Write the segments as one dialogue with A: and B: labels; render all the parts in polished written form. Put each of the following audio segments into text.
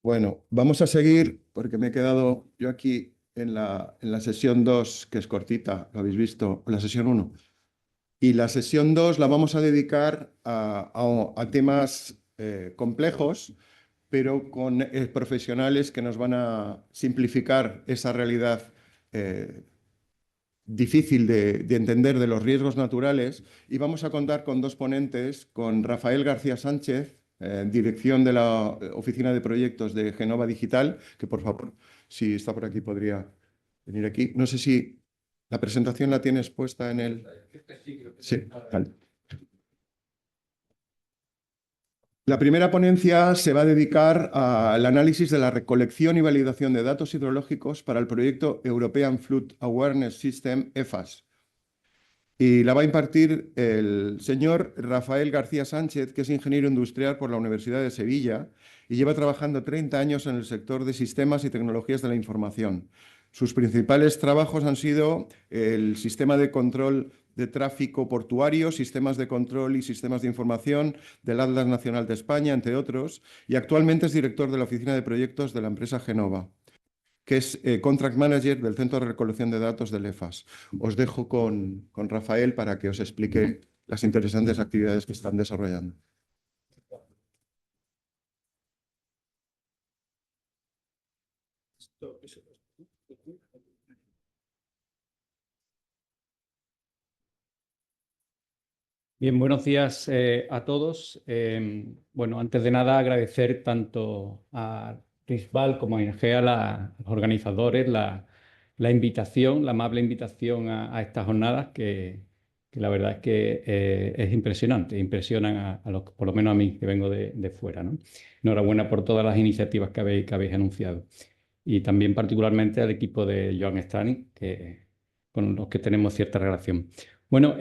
A: Bueno, vamos a seguir porque me he quedado yo aquí en la sesión 2, que es cortita, lo habéis visto, la sesión 1. Y la sesión 2 la vamos a dedicar a temas complejos, pero con profesionales que nos van a simplificar esa realidad difícil de entender de los riesgos naturales. Y vamos a contar con dos ponentes, con Rafael García Sánchez, dirección de la Oficina de Proyectos de Ghenova Digital, que por favor, si está por aquí, podría venir aquí. No sé si la presentación la tienes puesta en el... Sí, vale. La primera ponencia se va a dedicar al análisis de la recolección y validación de datos hidrológicos para el proyecto European Flood Awareness System, EFAS. Y la va a impartir el señor Rafael García Sánchez, que es ingeniero industrial por la Universidad de Sevilla y lleva trabajando 30 años en el sector de sistemas y tecnologías de la información. Sus principales trabajos han sido el sistema de control de tráfico portuario, sistemas de control y sistemas de información del Atlas Nacional de España, entre otros, y actualmente es director de la Oficina de Proyectos de la empresa Ghenova, que es Contract Manager del Centro de Recolección de Datos del EFAS. Os dejo con Rafael para que os explique las interesantes actividades que están desarrollando.
B: Bien, buenos días a todos. Bueno, antes de nada agradecer tanto a RiscBal como a INGEA, a los organizadores, la invitación, la amable invitación a estas jornadas que la verdad es que es impresionante, impresionan a los, por lo menos a mí, que vengo de fuera, ¿no? Enhorabuena por todas las iniciativas que habéis anunciado. Y también particularmente al equipo de Joan Stani, con los que tenemos cierta relación. Bueno,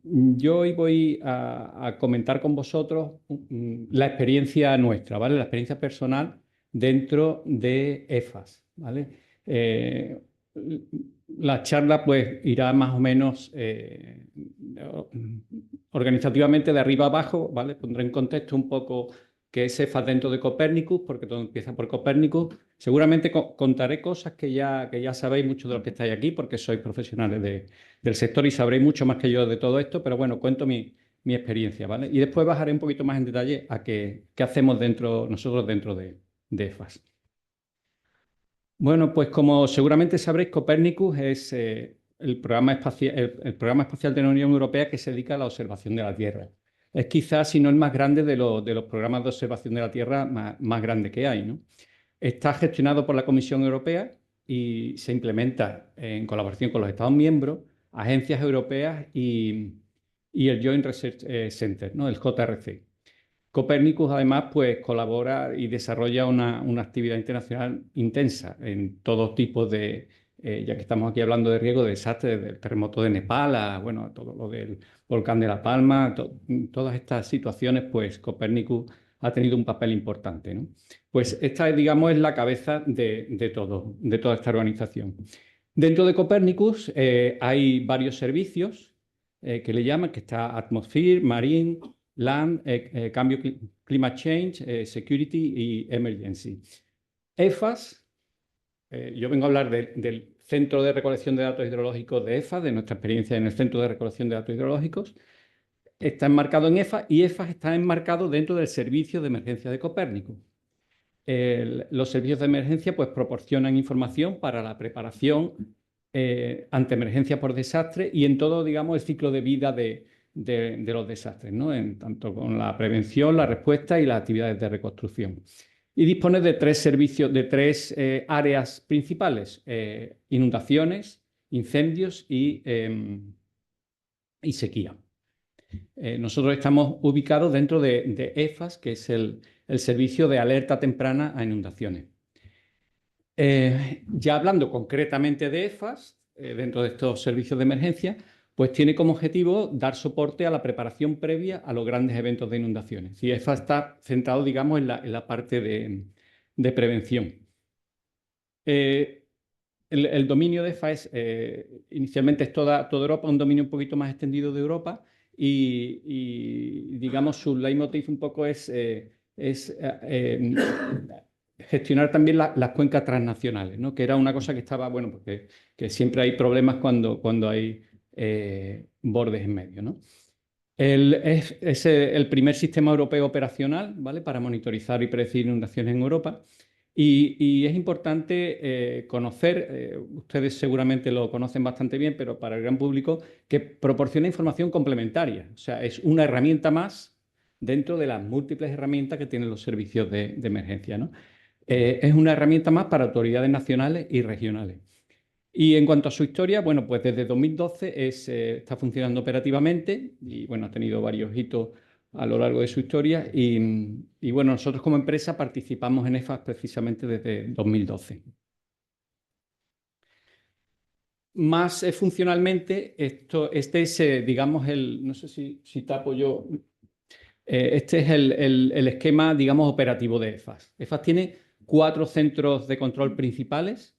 B: yo hoy voy a comentar con vosotros la experiencia nuestra, ¿vale? La experiencia personal dentro de EFAS, ¿vale? La charla pues irá más o menos organizativamente de arriba abajo, ¿vale? Pondré en contexto un poco qué es EFAS dentro de Copernicus, porque todo empieza por Copernicus. Seguramente contaré cosas que ya sabéis muchos de los que estáis aquí, porque sois profesionales del sector y sabréis mucho más que yo de todo esto, pero bueno, cuento mi experiencia, ¿vale? Y después bajaré un poquito más en detalle a qué hacemos nosotros dentro de EFAS. Bueno, pues como seguramente sabréis, Copernicus es el programa espacial de la Unión Europea que se dedica a la observación de la Tierra. Es quizás, si no el más grande de los programas de observación de la Tierra más grande que hay, ¿no? Está gestionado por la Comisión Europea y se implementa en colaboración con los Estados miembros, agencias europeas y el Joint Research Center, ¿no? El JRC. Copernicus, además, pues colabora y desarrolla una actividad internacional intensa en todo tipo de, ya que estamos aquí hablando de riesgo de desastres, del terremoto de Nepal, bueno, todo lo del volcán de La Palma, todas estas situaciones, pues Copernicus ha tenido un papel importante, ¿no? Pues esta, digamos, es la cabeza de toda esta organización. Dentro de Copernicus hay varios servicios que le llaman, que está Atmosphere, Marine, Land, Cambio, Climate Change, Security y Emergency. EFAS, yo vengo a hablar del Centro de Recolección de Datos Hidrológicos de EFAS, de nuestra experiencia en el Centro de Recolección de Datos Hidrológicos. Está enmarcado en EFAS y EFAS está enmarcado dentro del Servicio de Emergencia de Copernicus. Los servicios de emergencia pues, proporcionan información para la preparación ante emergencia por desastre y en todo, digamos, el ciclo de vida de los desastres, ¿no? Tanto con la prevención, la respuesta y las actividades de reconstrucción. Y dispone de tres servicios, de tres áreas principales: inundaciones, incendios y sequía. Nosotros estamos ubicados dentro de EFAS, que es el servicio de alerta temprana a inundaciones. Ya hablando concretamente de EFAS, dentro de estos servicios de emergencia, pues tiene como objetivo dar soporte a la preparación previa a los grandes eventos de inundaciones. Y EFAS está centrado, digamos, en la parte de prevención. El dominio de EFAS inicialmente es toda Europa, un dominio un poquito más extendido de Europa y digamos, su leitmotiv un poco es gestionar también las cuencas transnacionales, ¿no? Que era una cosa que estaba, bueno, porque que siempre hay problemas cuando hay bordes en medio, ¿no? Es el primer sistema europeo operacional, ¿vale? Para monitorizar y predecir inundaciones en Europa. Y es importante conocer, ustedes seguramente lo conocen bastante bien, pero para el gran público, que proporciona información complementaria. O sea, es una herramienta más dentro de las múltiples herramientas que tienen los servicios de emergencia, ¿no? Es una herramienta más para autoridades nacionales y regionales. Y en cuanto a su historia, bueno, pues desde 2012 está funcionando operativamente y, bueno, ha tenido varios hitos a lo largo de su historia y bueno, nosotros como empresa participamos en EFAS precisamente desde 2012. Más funcionalmente, este es, digamos, no sé si tapo yo, este es el esquema, digamos, operativo de EFAS. EFAS tiene 4 centros de control principales,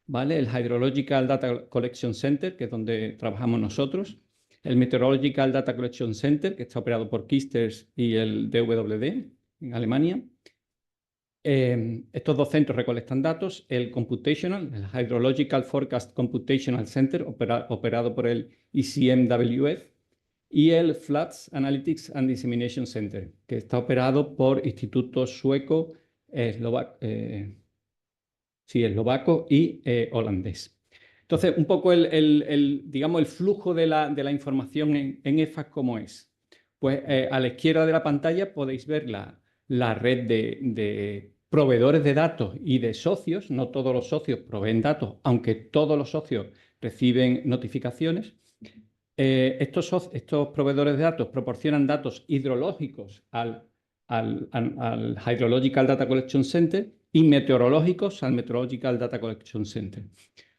B: ¿vale? El Hydrological Data Collection Center, que es donde trabajamos nosotros, el Meteorological Data Collection Center, que está operado por Kisters, y el DWD en Alemania. Estos 2 centros recolectan datos, el Computational, el Hydrological Forecast Computational Center, operado por el ECMWF, y el Floods Analytics and Dissemination Center, que está operado por institutos sueco, eslovaco y holandés. Entonces, un poco digamos, el flujo de la información en EFAS, ¿cómo es? Pues a la izquierda de la pantalla podéis ver la red de proveedores de datos y de socios. No todos los socios proveen datos, aunque todos los socios reciben notificaciones. Estos proveedores de datos proporcionan datos hidrológicos al Hydrological Data Collection Center y meteorológicos al Meteorological Data Collection Center.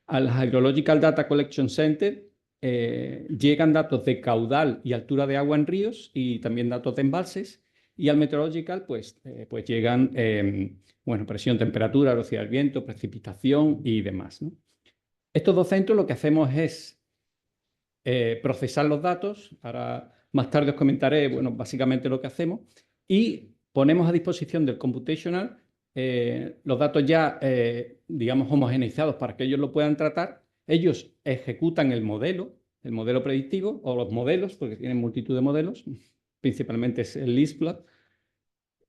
B: Al Hydrological Data Collection Center llegan datos de caudal y altura de agua en ríos y también datos de embalses, y al Meteorological pues llegan bueno, presión, temperatura, velocidad del viento, precipitación y demás, ¿no? Estos 2 centros lo que hacemos es procesar los datos. Ahora, más tarde os comentaré, bueno, básicamente lo que hacemos, y ponemos a disposición del Computational los datos ya, digamos, homogeneizados para que ellos lo puedan tratar. Ellos ejecutan el modelo predictivo o los modelos, porque tienen multitud de modelos, principalmente es el RiscBal,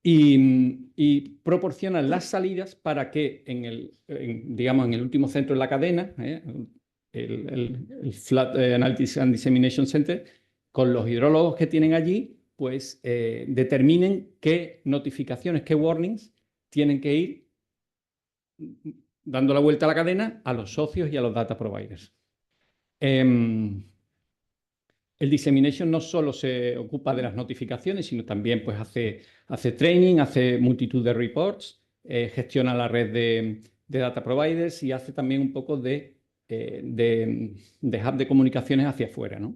B: y proporcionan las salidas para que digamos, en el último centro de la cadena, el Flood Analytics and Dissemination Center, con los hidrólogos que tienen allí, pues determinen qué notificaciones, qué warnings tienen que ir dando la vuelta a la cadena a los socios y a los data providers. El Dissemination no solo se ocupa de las notificaciones, sino también pues, hace training, hace multitud de reports, gestiona la red de data providers y hace también un poco de hub de comunicaciones hacia afuera, ¿no?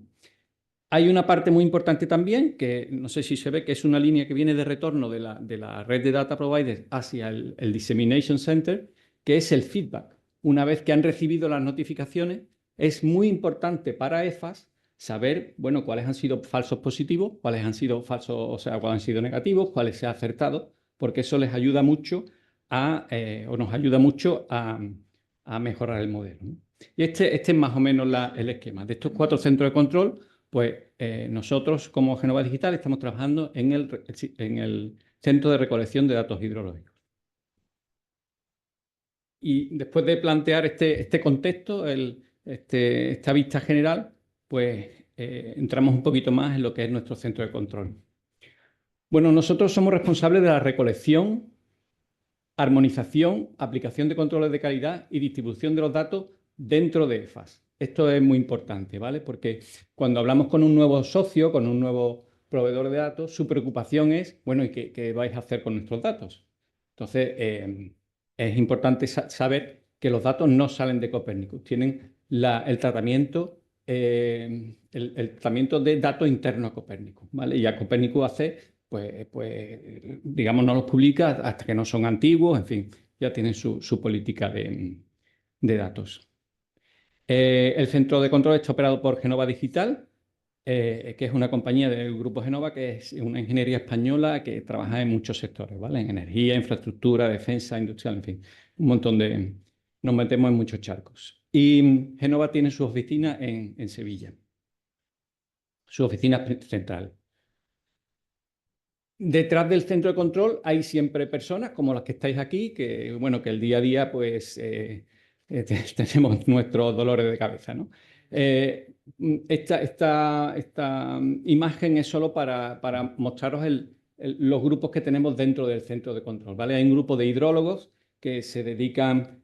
B: Hay una parte muy importante también, que no sé si se ve, que es una línea que viene de retorno de la red de data providers hacia el Dissemination Center, que es el feedback. Una vez que han recibido las notificaciones, es muy importante para EFAS saber, bueno, cuáles han sido falsos positivos, cuáles han sido falsos, o sea, cuáles han sido negativos, cuáles se ha acertado, porque eso les ayuda mucho o nos ayuda mucho a mejorar el modelo, ¿no? Y este es más o menos el esquema. De estos 4 centros de control, pues nosotros como Ghenova Digital estamos trabajando en el Centro de Recolección de Datos Hidrológicos. Y después de plantear este contexto, esta vista general, pues entramos un poquito más en lo que es nuestro centro de control. Bueno, nosotros somos responsables de la recolección, armonización, aplicación de controles de calidad y distribución de los datos dentro de EFAS. Esto es muy importante, ¿vale? Porque cuando hablamos con un nuevo socio, con un nuevo proveedor de datos, su preocupación es, bueno, ¿y qué vais a hacer con nuestros datos? Entonces, es importante saber que los datos no salen de Copernicus, tienen el tratamiento de datos internos a Copernicus, ¿vale? Y a Copernicus hace, pues, digamos, no los publica hasta que no son antiguos, en fin, ya tienen su política de datos. El centro de control está operado por Ghenova Digital que es una compañía del grupo Ghenova, que es una ingeniería española que trabaja en muchos sectores, ¿vale? En energía, infraestructura, defensa, industrial, en fin, un montón de... Nos metemos en muchos charcos. Y Ghenova tiene su oficina en Sevilla, su oficina central. Detrás del centro de control hay siempre personas como las que estáis aquí, que, bueno, que el día a día pues tenemos nuestros dolores de cabeza, ¿no? Esta imagen es solo para mostraros los grupos que tenemos dentro del centro de control, ¿vale? Hay un grupo de hidrólogos que se dedican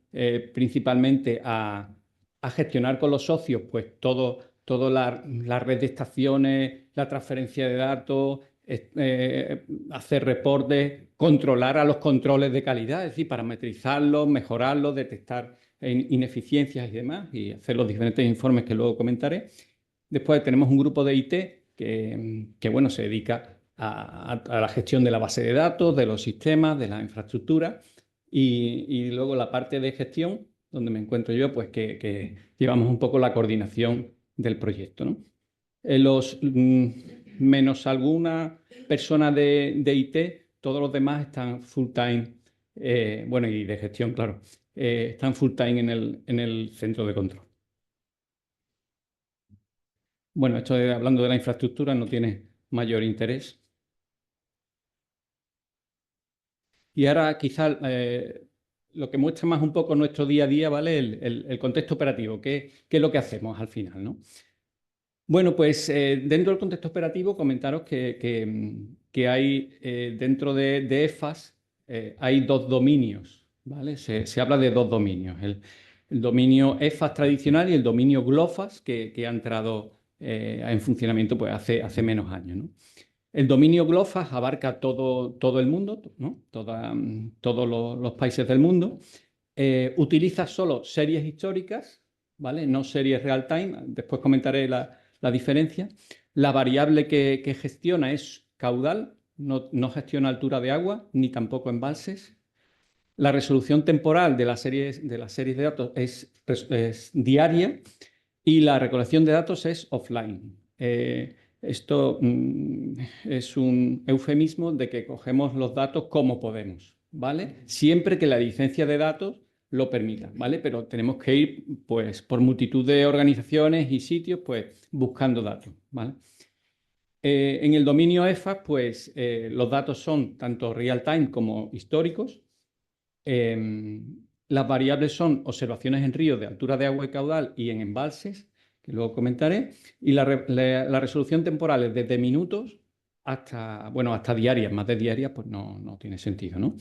B: principalmente a gestionar con los socios pues toda la red de estaciones, la transferencia de datos, hacer reportes, controlar a los controles de calidad, es decir, parametrizarlos, mejorarlos, detectar ineficiencias y demás, y hacer los diferentes informes que luego comentaré. Después tenemos un grupo de IT que bueno, se dedica a la gestión de la base de datos, de los sistemas, de la infraestructura, y luego la parte de gestión, donde me encuentro yo, pues que llevamos un poco la coordinación del proyecto, ¿no? Menos alguna persona de IT, todos los demás están full time, bueno, y de gestión, claro, están full time en el centro de control. Bueno, esto hablando de la infraestructura no tiene mayor interés. Y ahora quizás lo que muestra más un poco nuestro día a día, ¿vale? El contexto operativo, ¿qué es lo que hacemos al final, ¿no? Bueno, pues dentro del contexto operativo comentaros que hay dentro de EFAS hay dos dominios, ¿vale? Se habla de dos dominios, el dominio EFAS tradicional y el dominio GLOFAS que ha entrado en funcionamiento pues, hace menos años, ¿no? El dominio GLOFAS abarca todo el mundo, ¿no? Todos los países del mundo. Utiliza solo series históricas, ¿vale? No series real time. Después comentaré la diferencia. La variable que gestiona es caudal, no gestiona altura de agua ni tampoco embalses. La resolución temporal de las series de datos es diaria y la recolección de datos es offline. Esto es un eufemismo de que cogemos los datos como podemos, ¿vale? Siempre que la licencia de datos lo permita, ¿vale? Pero tenemos que ir, pues, por multitud de organizaciones y sitios, pues, buscando datos, ¿vale? En el dominio EFAS, pues, los datos son tanto real-time como históricos. Las variables son observaciones en ríos de altura de agua y caudal y en embalses, que luego comentaré, y la resolución temporal es desde minutos hasta diarias. Más de diarias, pues no tiene sentido, ¿no?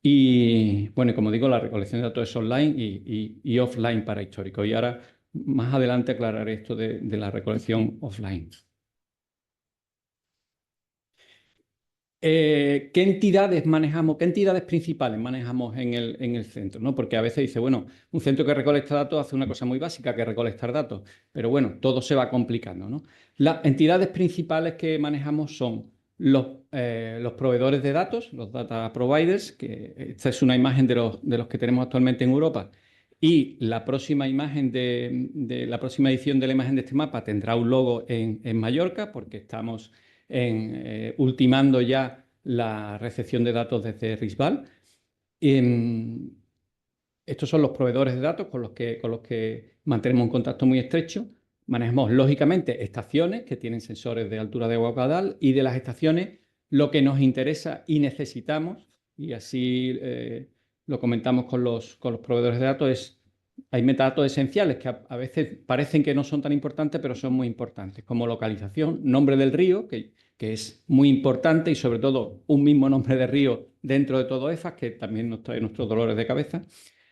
B: Y bueno, como digo, la recolección de datos es online y offline para histórico. Y ahora, más adelante, aclararé esto de la recolección offline. ¿Qué entidades manejamos? ¿Qué entidades principales manejamos en el centro? ¿No? Porque a veces dice, bueno, un centro que recolecta datos hace una cosa muy básica, que es recolectar datos, pero bueno, todo se va complicando, ¿no? Las entidades principales que manejamos son los proveedores de datos, los data providers, que esta es una imagen de los que tenemos actualmente en Europa, y la próxima imagen de la próxima edición de la imagen de este mapa tendrá un logo en Mallorca, porque estamos ultimando ya la recepción de datos desde RiscBal. Estos son los proveedores de datos con los que mantenemos un contacto muy estrecho. Manejamos, lógicamente, estaciones que tienen sensores de altura de agua caudal, y de las estaciones lo que nos interesa y necesitamos, y así lo comentamos con los proveedores de datos, hay metadatos esenciales que a veces parecen que no son tan importantes, pero son muy importantes, como localización, nombre del río, que es muy importante, y sobre todo un mismo nombre de río dentro de todo EFAS, que también nos trae nuestros dolores de cabeza.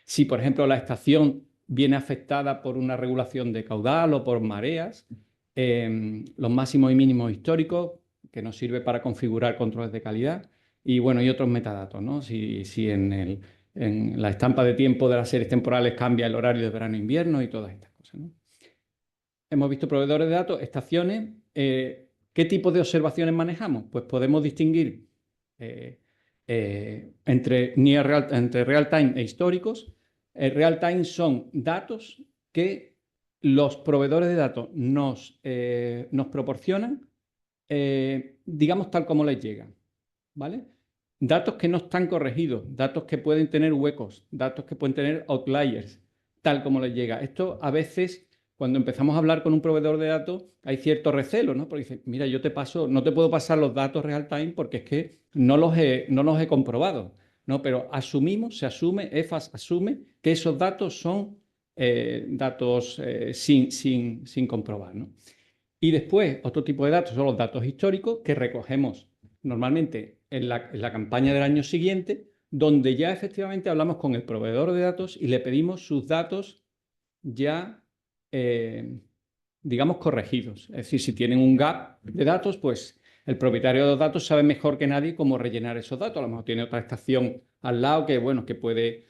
B: Si, por ejemplo, la estación viene afectada por una regulación de caudal o por mareas, los máximos y mínimos históricos, que nos sirve para configurar controles de calidad, y bueno, y otros metadatos, ¿no? Si en la estampa de tiempo de las series temporales cambia el horario de verano-invierno y todas estas cosas, ¿no? Hemos visto proveedores de datos, estaciones. ¿Qué tipo de observaciones manejamos? Pues podemos distinguir entre real-time e históricos. Real-time son datos que los proveedores de datos nos proporcionan, digamos, tal como les llegan, ¿vale? Datos que no están corregidos, datos que pueden tener huecos, datos que pueden tener outliers, tal como les llega. Esto a veces, cuando empezamos a hablar con un proveedor de datos, hay cierto recelo, ¿no? Porque dice, mira, yo te paso, no te puedo pasar los datos real time porque es que no los he comprobado, ¿no? Pero se asume, EFAS asume que esos datos son datos sin comprobar, ¿no? Y después, otro tipo de datos son los datos históricos que recogemos normalmente en la campaña del año siguiente, donde ya efectivamente hablamos con el proveedor de datos y le pedimos sus datos ya, digamos, corregidos. Es decir, si tienen un gap de datos, pues el propietario de los datos sabe mejor que nadie cómo rellenar esos datos. A lo mejor tiene otra estación al lado que, bueno, que puede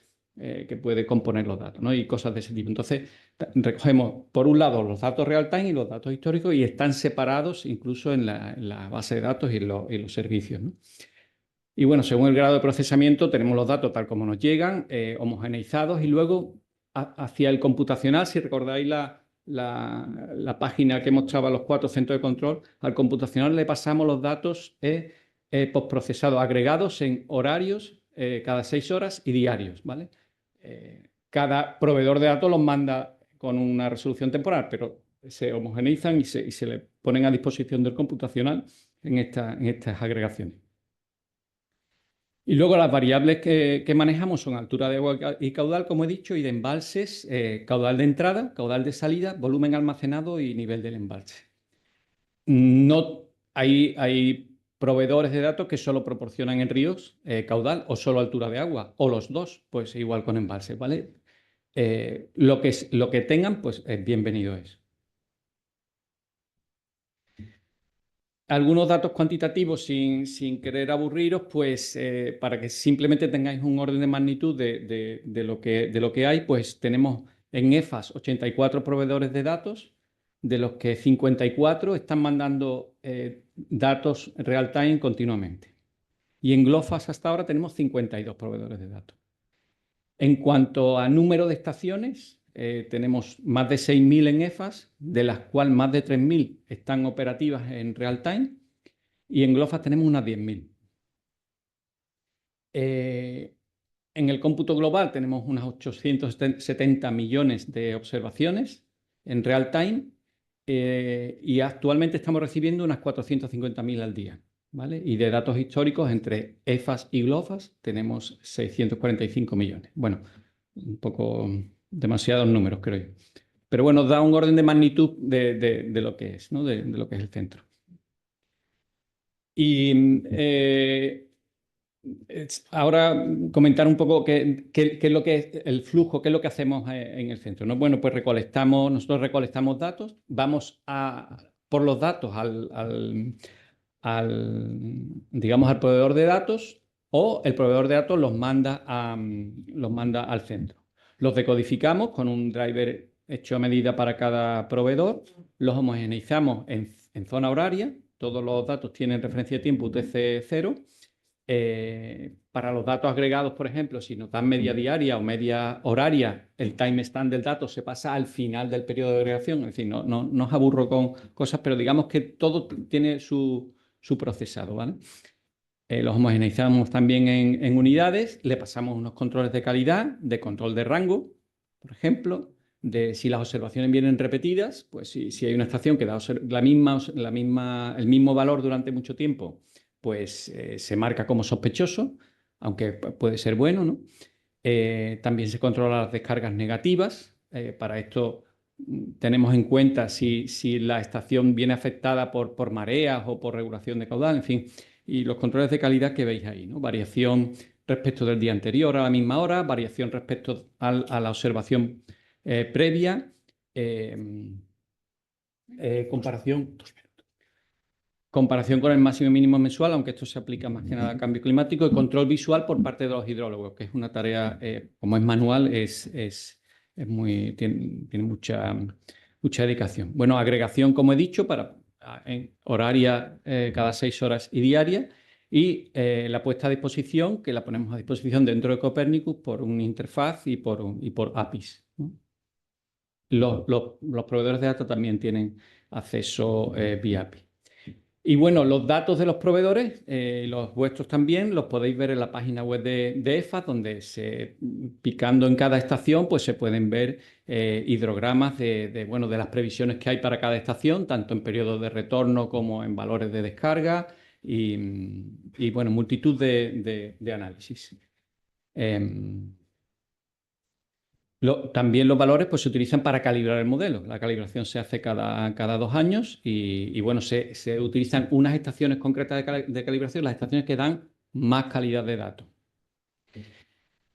B: componer los datos, ¿no? Y cosas de ese tipo. Entonces, recogemos, por un lado, los datos real time y los datos históricos y están separados incluso en la base de datos y los servicios, ¿no? Y bueno, según el grado de procesamiento, tenemos los datos tal como nos llegan, homogeneizados, y luego hacia el computacional, si recordáis la página que mostraba los 4 centros de control, al computacional le pasamos los datos postprocesados, agregados en horarios cada 6 horas y diarios, ¿vale? Cada proveedor de datos los manda con una resolución temporal, pero se homogeneizan y se le ponen a disposición del computacional en estas agregaciones. Y luego las variables que manejamos son altura de agua y caudal, como he dicho, y de embalses, caudal de entrada, caudal de salida, volumen almacenado y nivel del embalse. No hay proveedores de datos que solo proporcionan en ríos caudal o solo altura de agua, o los dos, pues igual con embalses, ¿vale? Lo que tengan, pues bienvenido es. Algunos datos cuantitativos sin querer aburriros, pues para que simplemente tengáis un orden de magnitud de lo que hay, pues tenemos en EFAS 84 proveedores de datos, de los que 54 están mandando datos real time continuamente. Y en GLOFAS hasta ahora tenemos 52 proveedores de datos. En cuanto a número de estaciones, tenemos más de 6.000 en EFAS, de las cuales más de 3.000 están operativas en real time, y en GLOFAS tenemos unas 10.000. En el cómputo global tenemos unas 870 millones de observaciones en real time, y actualmente estamos recibiendo unas 450.000 al día, ¿vale? Y de datos históricos entre EFAS y GLOFAS tenemos 645 millones. Bueno, un poco demasiados números, creo yo. Pero bueno, da un orden de magnitud de lo que es, ¿no? De lo que es el centro. Y ahora comentar un poco qué es lo que es el flujo, qué es lo que hacemos en el centro, ¿no? Bueno, pues nosotros recolectamos datos, vamos por los datos digamos, al proveedor de datos, o el proveedor de datos los manda al centro. Los decodificamos con un driver hecho a medida para cada proveedor, los homogeneizamos en zona horaria, todos los datos tienen referencia de tiempo UTC-0. Para los datos agregados, por ejemplo, si nos dan media diaria o media horaria, el timestamp del dato se pasa al final del periodo de agregación. Es decir, no os aburro con cosas, pero digamos que todo tiene su procesado, ¿vale? Los homogeneizamos también en unidades, le pasamos unos controles de calidad, de control de rango, por ejemplo, de si las observaciones vienen repetidas, pues si hay una estación que da el mismo valor durante mucho tiempo, pues se marca como sospechoso, aunque puede ser bueno, ¿no? También se controlan las descargas negativas. Para esto tenemos en cuenta si la estación viene afectada por mareas o por regulación de caudal, en fin, y los controles de calidad que veis ahí, ¿no? Variación respecto del día anterior a la misma hora, variación respecto a la observación previa, comparación con el máximo y mínimo mensual, aunque esto se aplica más que nada al cambio climático, y control visual por parte de los hidrólogos, que es una tarea, como es manual, tiene mucha dedicación. Bueno, agregación, como he dicho, en horaria cada 6 horas y diaria, y la puesta a disposición, que la ponemos a disposición dentro de Copernicus por una interfaz y por APIs, ¿no? Los proveedores de datos también tienen acceso vía API. Y bueno, los datos de los proveedores, los vuestros también, los podéis ver en la página web de EFAS, donde picando en cada estación pues se pueden ver hidrogramas de las previsiones que hay para cada estación, tanto en periodos de retorno como en valores de descarga y bueno, multitud de análisis. También los valores pues, se utilizan para calibrar el modelo. La calibración se hace cada 2 años y bueno, se utilizan unas estaciones concretas de calibración, las estaciones que dan más calidad de datos.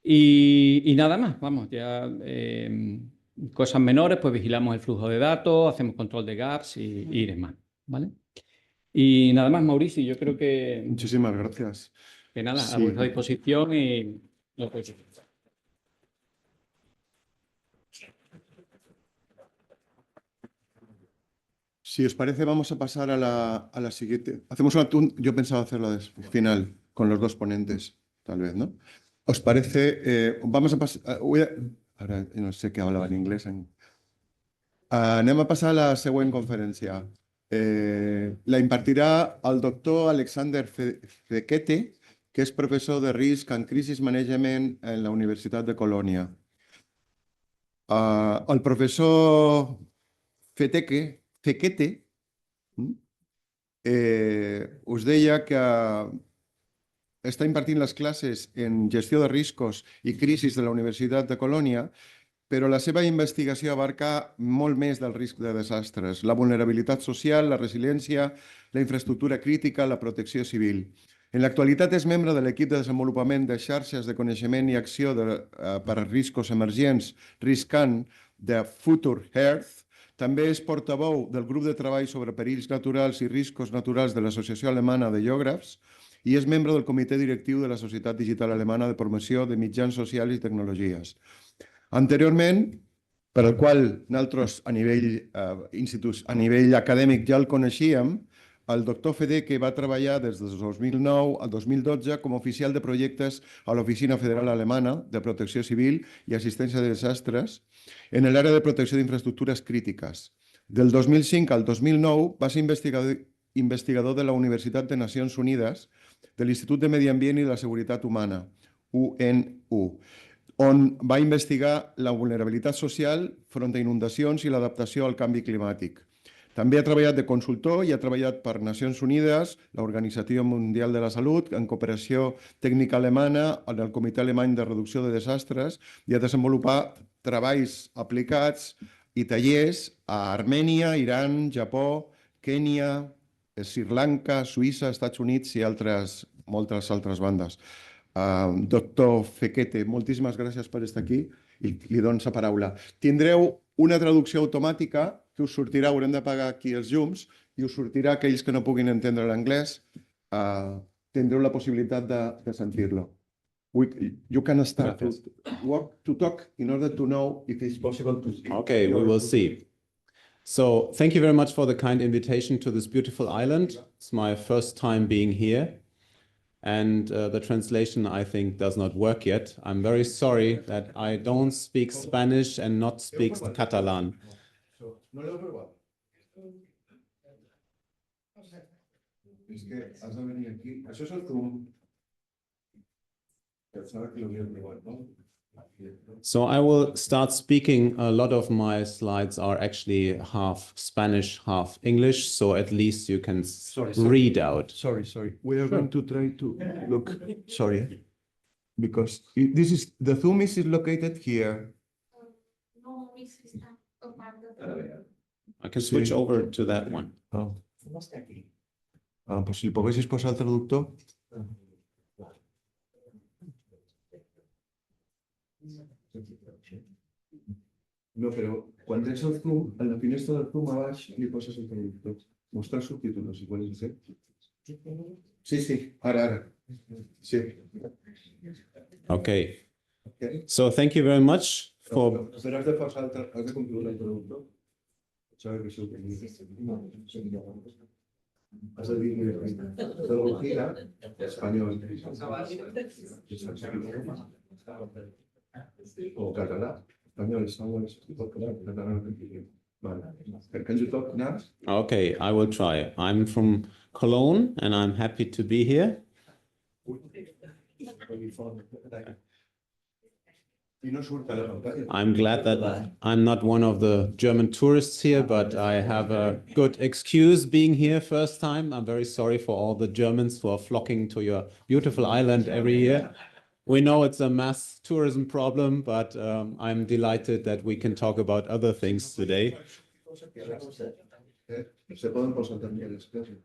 B: Y nada más, vamos, ya cosas menores, pues vigilamos el flujo de datos, hacemos control de gaps y demás, ¿vale? Y nada más, Maurici, yo creo que...
A: Muchísimas gracias.
B: Que nada,
A: Sí.
B: a vuestra disposición y...
A: Si os parece, vamos a pasar a la siguiente. Hacemos yo pensaba hacerlo al final, con los dos ponentes, tal vez, ¿no? ¿Os parece? Vamos a pasar... Ahora no sé qué hablaba en inglés. Anem a passar a la següent conferència. La impartirà el doctor Alexander Fekete, que és professor de Risk and Crisis Management en la Universitat de Colònia. El professor Fekete us deia que està impartint les classes en gestió de riscos i crisis de la Universitat de Colònia, però la seva investigació abarca molt més del risc de desastres, la vulnerabilitat social, la resiliència, la infraestructura crítica, la protecció civil. En l'actualitat és membre de l'equip de desenvolupament de xarxes de coneixement i acció per a riscos emergents RISCAN de Future Earth. També és portaveu del grup de treball sobre perills naturals i riscos naturals de l'Associació Alemana de Geògrafs i és membre del comitè directiu de la Societat Digital Alemana de Promoció de Mitjans Socials i Tecnologies. Anteriorment, per al qual nosaltres a nivell acadèmic ja el coneixíem, el doctor Fedeke va treballar des del 2009 al 2012 com a oficial de projectes a l'Oficina Federal Alemana de Protecció Civil i Assistència de Desastres en l'àrea de protecció d'infraestructures crítiques. Del 2005 al 2009 va ser investigador de la Universitat de Nacions Unides de l'Institut de Medi Ambient i de la Seguretat Humana, UNU, on va investigar la vulnerabilitat social front a inundacions i l'adaptació al canvi climàtic. També ha treballat de consultor i ha treballat per Nacions Unides, l'Organització Mundial de la Salut, en cooperació tècnica alemana, en el Comitè Alemany de Reducció de Desastres i ha desenvolupat treballs aplicats i tallers a Armènia, Iran, Japó, Kènia, Sri Lanka, Suïssa, Estats Units i moltes altres bandes. Doctor Fekete, moltíssimes gràcies per estar aquí i li dono la paraula. Tindreu una traducció automàtica que us sortirà, haurem d'apagar aquí els llums i us sortirà aquells que no puguin entendre l'anglès, tindreu la possibilitat de sentir-lo. You can start to talk in order to know if it's possible to speak.
C: Okay, we will see. So thank you very much for the kind invitation to this beautiful island. It's my first time being here. And the translation, I think, does not work yet. I'm very sorry that I don't speak Spanish and not speak Catalan. So I will start speaking. A lot of my slides are actually half Spanish, half English, so at least you can read out.
A: Sorry. We are going to try to look. Sorry, because this is the Zoom is located here.
C: I can switch over to that one.
A: Pues si poguessis posar el traductor. No, però quan tens el Zoom, a la finestra del Zoom a baix li poses el traductor. Mostrar subtítulos, si puedes hacer. Sí, ara. Sí.
C: Okay. So thank you very much for...
A: Però has de configurar el traductor. Has de dir traducida, espanyol, o català. Can you talk now?
C: Okay, I will try. I'm from Cologne and I'm happy to be here. I'm glad that I'm not one of the German tourists here, but I have a good excuse being here first time. I'm very sorry for all the Germans who are flocking to your beautiful island every year. We know it's a mass tourism problem, but I'm delighted that we can talk about other things today.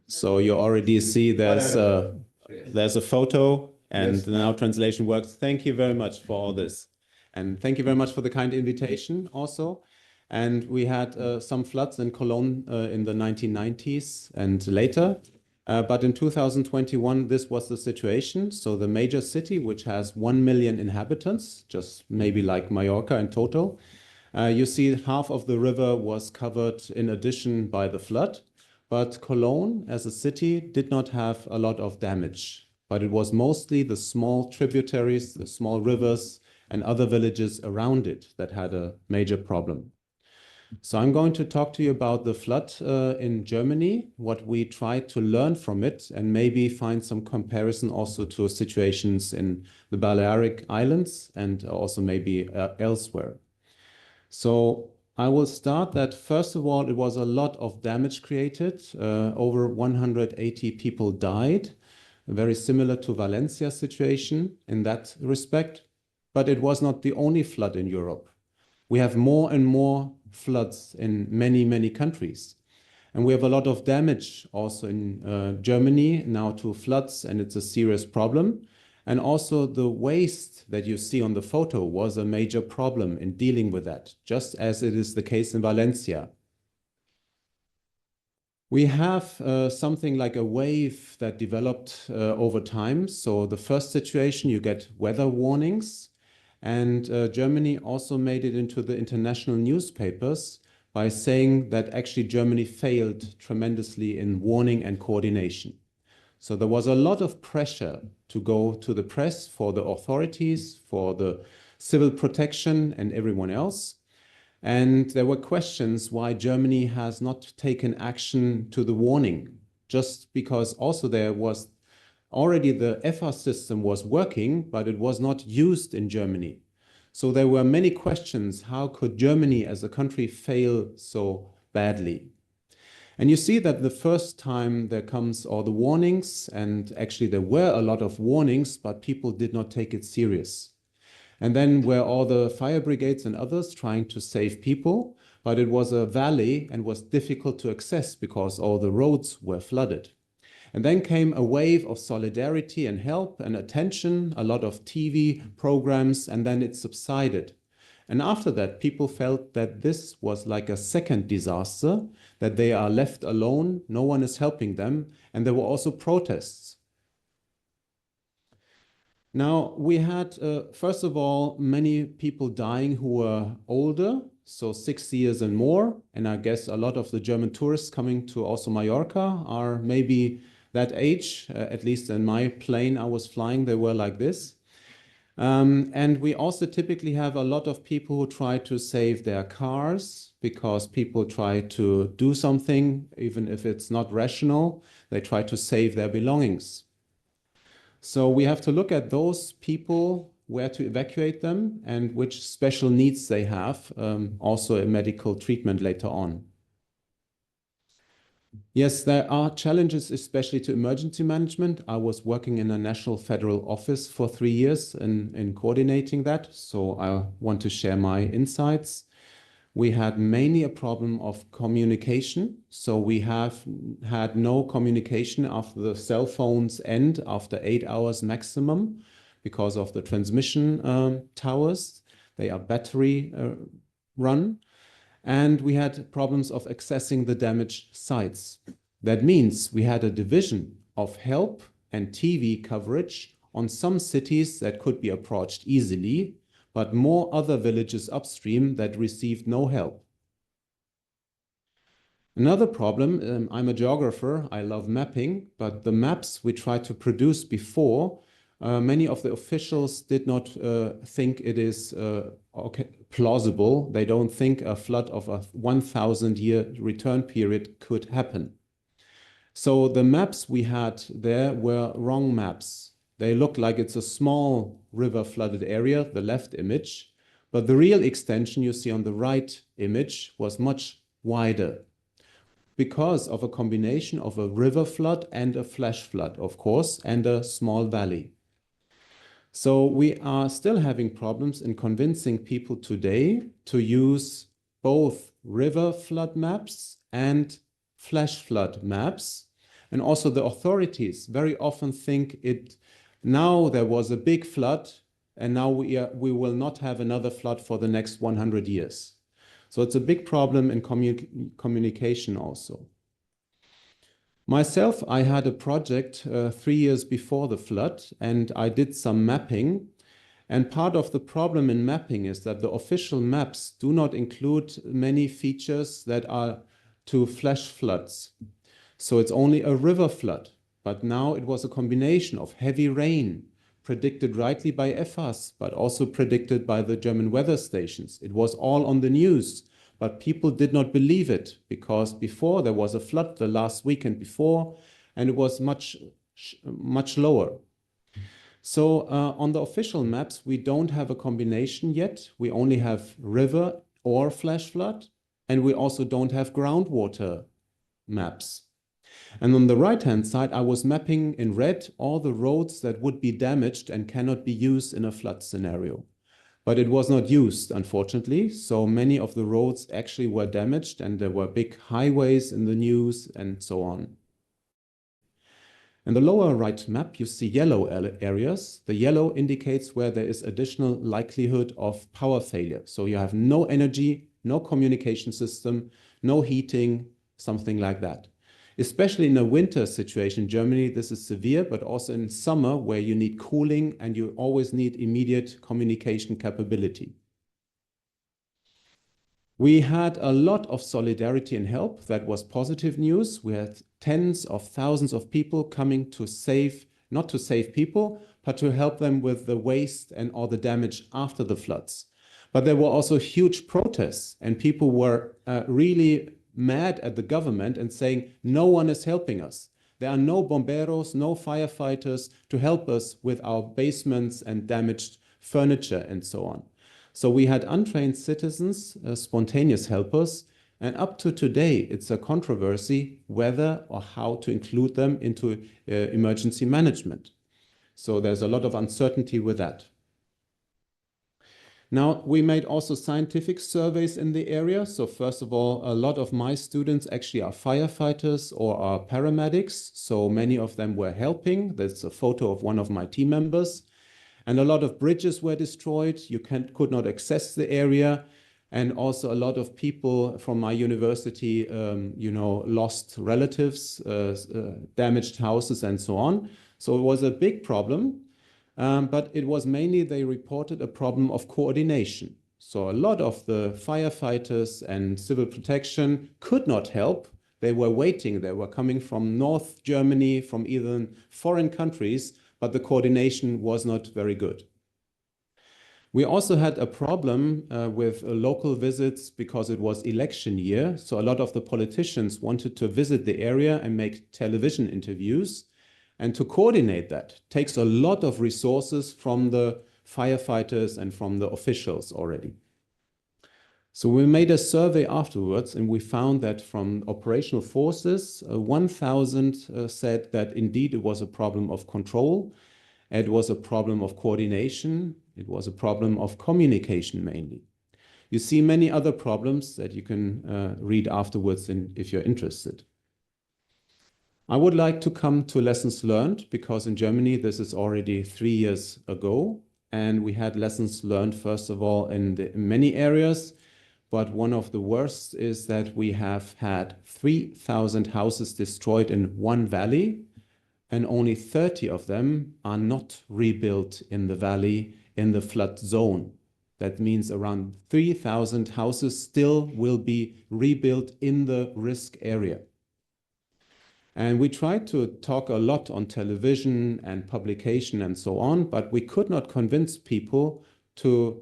C: So you already see there's a photo and now translation works. Thank you very much for all this. And thank you very much for the kind invitation also. And we had some floods in Cologne in the 1990s and later. But in 2021, this was the situation. So the major city, which has 1 million inhabitants, just maybe like Mallorca in total, you see half of the river was covered in addition by the flood. But Cologne as a city did not have a lot of damage, but it was mostly the small tributaries, the small rivers, and other villages around it that had a major problem. So I'm going to talk to you about the flood in Germany, what we tried to learn from it, and maybe find some comparison also to situations in the Balearic Islands and also maybe elsewhere. So I will start that first of all, it was a lot of damage created. Over 180 people died, very similar to Valencia's situation in that respect. But it was not the only flood in Europe. We have more and more floods in many, many countries. And we have a lot of damage also in Germany now to floods, and it's a serious problem. And also the waste that you see on the photo was a major problem in dealing with that, just as it is the case in Valencia. We have something like a wave that developed over time. So the first situation, you get weather warnings. And Germany also made it into the international newspapers by saying that actually Germany failed tremendously in warning and coordination. So there was a lot of pressure to go to the press for the authorities, for the civil protection and everyone else. And there were questions why Germany has not taken action to the warning, just because also there was already the EFAS system was working, but it was not used in Germany. So there were many questions. How could Germany as a country fail so badly? And you see that the first time there comes all the warnings, and actually there were a lot of warnings, but people did not take it serious. And then were all the fire brigades and others trying to save people, but it was a valley and was difficult to access because all the roads were flooded. And then came a wave of solidarity and help and attention, a lot of TV programs, and then it subsided. And after that, people felt that this was like a second disaster, that they are left alone, no one is helping them, and there were also protests. Now, we had, first of all, many people dying who were older, so 60 years and more, and I guess a lot of the German tourists coming to also Mallorca are maybe that age, at least in my plane I was flying, they were like this. And we also typically have a lot of people who try to save their cars because people try to do something, even if it's not rational, they try to save their belongings. So we have to look at those people, where to evacuate them and which special needs they have, also a medical treatment later on. Yes, there are challenges, especially to emergency management. I was working in a national federal office for 3 years in coordinating that, so I want to share my insights. We had mainly a problem of communication, so we have had no communication after the cell phones end after 8 hours maximum because of the transmission towers. They are battery run. And we had problems of accessing the damaged sites. That means we had a division of help and TV coverage on some cities that could be approached easily, but more other villages upstream that received no help. Another problem, I'm a geographer, I love mapping, but the maps we tried to produce before Many of the officials did not think it is plausible. They don't think a flood of a 1,000-year return period could happen. So the maps we had there were wrong maps. They look like it's a small river flooded area, the left image, but the real extension you see on the right image was much wider because of a combination of a river flood and a flash flood, of course, and a small valley. So we are still having problems in convincing people today to use both river flood maps and flash flood maps. And also the authorities very often think now there was a big flood and now we will not have another flood for the next 100 years. So it's a big problem in communication also. Myself, I had a project 3 years before the flood, and I did some mapping. And part of the problem in mapping is that the official maps do not include many features that are to flash floods. So it's only a river flood. But now it was a combination of heavy rain, predicted rightly by EFAS, but also predicted by the German weather stations. It was all on the news. But people did not believe it because before there was a flood the last weekend before, and it was much lower. So on the official maps, we don't have a combination yet. We only have river or flash flood, and we also don't have groundwater maps. And on the right-hand side, I was mapping in red all the roads that would be damaged and cannot be used in a flood scenario. But it was not used, unfortunately. So many of the roads actually were damaged and there were big highways in the news and so on. In the lower right map, you see yellow areas. The yellow indicates where there is additional likelihood of power failure. So you have no energy, no communication system, no heating, something like that. Especially in a winter situation in Germany, this is severe, but also in summer where you need cooling and you always need immediate communication capability. We had a lot of solidarity and help. That was positive news. We had tens of thousands of people coming to save, not to save people, but to help them with the waste and all the damage after the floods. But there were also huge protests and people were really mad at the government and saying, no one is helping us. There are no bomberos, no firefighters to help us with our basements and damaged furniture and so on. So we had untrained citizens, spontaneous helpers, and up to today, it's a controversy whether or how to include them into emergency management. So there's a lot of uncertainty with that. Now, we made also scientific surveys in the area. So first of all, a lot of my students actually are firefighters or are paramedics. So many of them were helping. There's a photo of one of my team members. And a lot of bridges were destroyed. You could not access the area. And also a lot of people from my university, lost relatives, damaged houses and so on. So it was a big problem. But it was mainly, they reported a problem of coordination. So a lot of the firefighters and civil protection could not help. They were waiting. They were coming from North Germany, from even foreign countries, but the coordination was not very good. We also had a problem with local visits because it was election year. So a lot of the politicians wanted to visit the area and make television interviews. And to coordinate that takes a lot of resources from the firefighters and from the officials already. So we made a survey afterwards and we found that from operational forces, 1,000 said that indeed it was a problem of control, it was a problem of coordination, it was a problem of communication mainly. You see many other problems that you can read afterwards if you're interested. I would like to come to lessons learned because in Germany this is already 3 years ago and we had lessons learned first of all in many areas, but one of the worst is that we have had 3,000 houses destroyed in one valley and only 30 of them are not rebuilt in the valley in the flood zone. That means around 3,000 houses still will be rebuilt in the risk area. And we tried to talk a lot on television and publication and so on, but we could not convince people to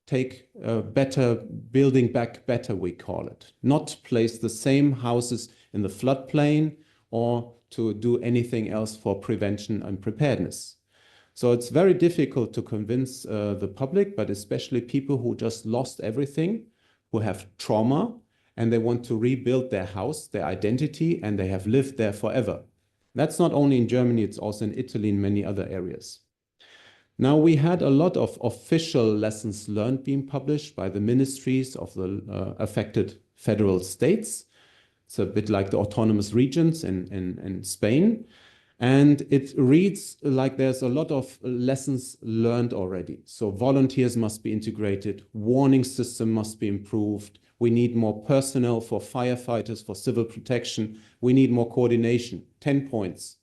C: take better, building back better, we call it. Not place the same houses in the floodplain or to do anything else for prevention and preparedness. So it's very difficult to convince the public, but especially people who just lost everything, who have trauma, and they want to rebuild their house, their identity, and they have lived there forever. That's not only in Germany, it's also in Italy and many other areas. Now, we had a lot of official lessons learned being published by the ministries of the affected federal states. It's a bit like the autonomous regions in Spain. And it reads like there's a lot of lessons learned already. So volunteers must be integrated, warning system must be improved. We need more personnel for firefighters, for civil protection. We need more coordination, 10 points.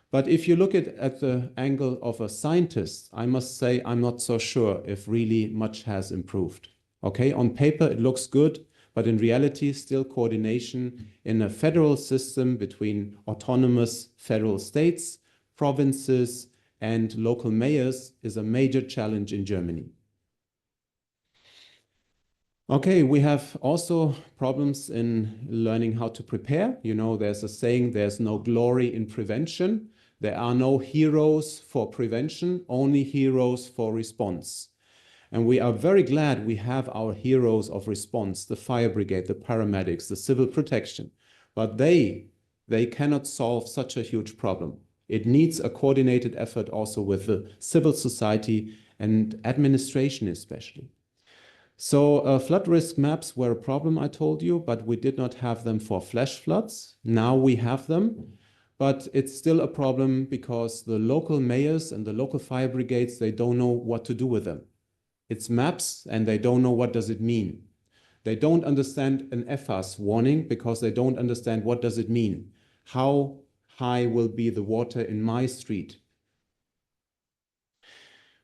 C: But if you look at the angle of a scientist, I must say I'm not so sure if really much has improved. Okay, on paper it looks good, but in reality still coordination in a federal system between autonomous federal states, provinces, and local mayors is a major challenge in Germany. Okay, we have also problems in learning how to prepare. You know, there's a saying, there's no glory in prevention. There are no heroes for prevention, only heroes for response. And we are very glad we have our heroes of response, the fire brigade, the paramedics, the civil protection. But they cannot solve such a huge problem. It needs a coordinated effort also with the civil society and administration especially. So flood risk maps were a problem, I told you, but we did not have them for flash floods. Now we have them, but it's still a problem because the local mayors and the local fire brigades, they don't know what to do with them. It's maps and they don't know what does it mean. They don't understand an EFAS warning because they don't understand what does it mean. How high will be the water in my street?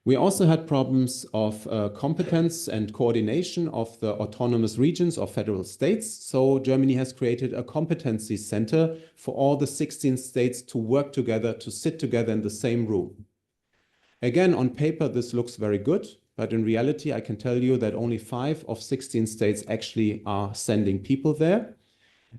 C: We also had problems of competence and coordination of the autonomous regions or federal states. So Germany has created a competency center for all the 16 states to work together, to sit together in the same room. Again, on paper, this looks very good, but in reality, I can tell you that only 5 of 16 states actually are sending people there.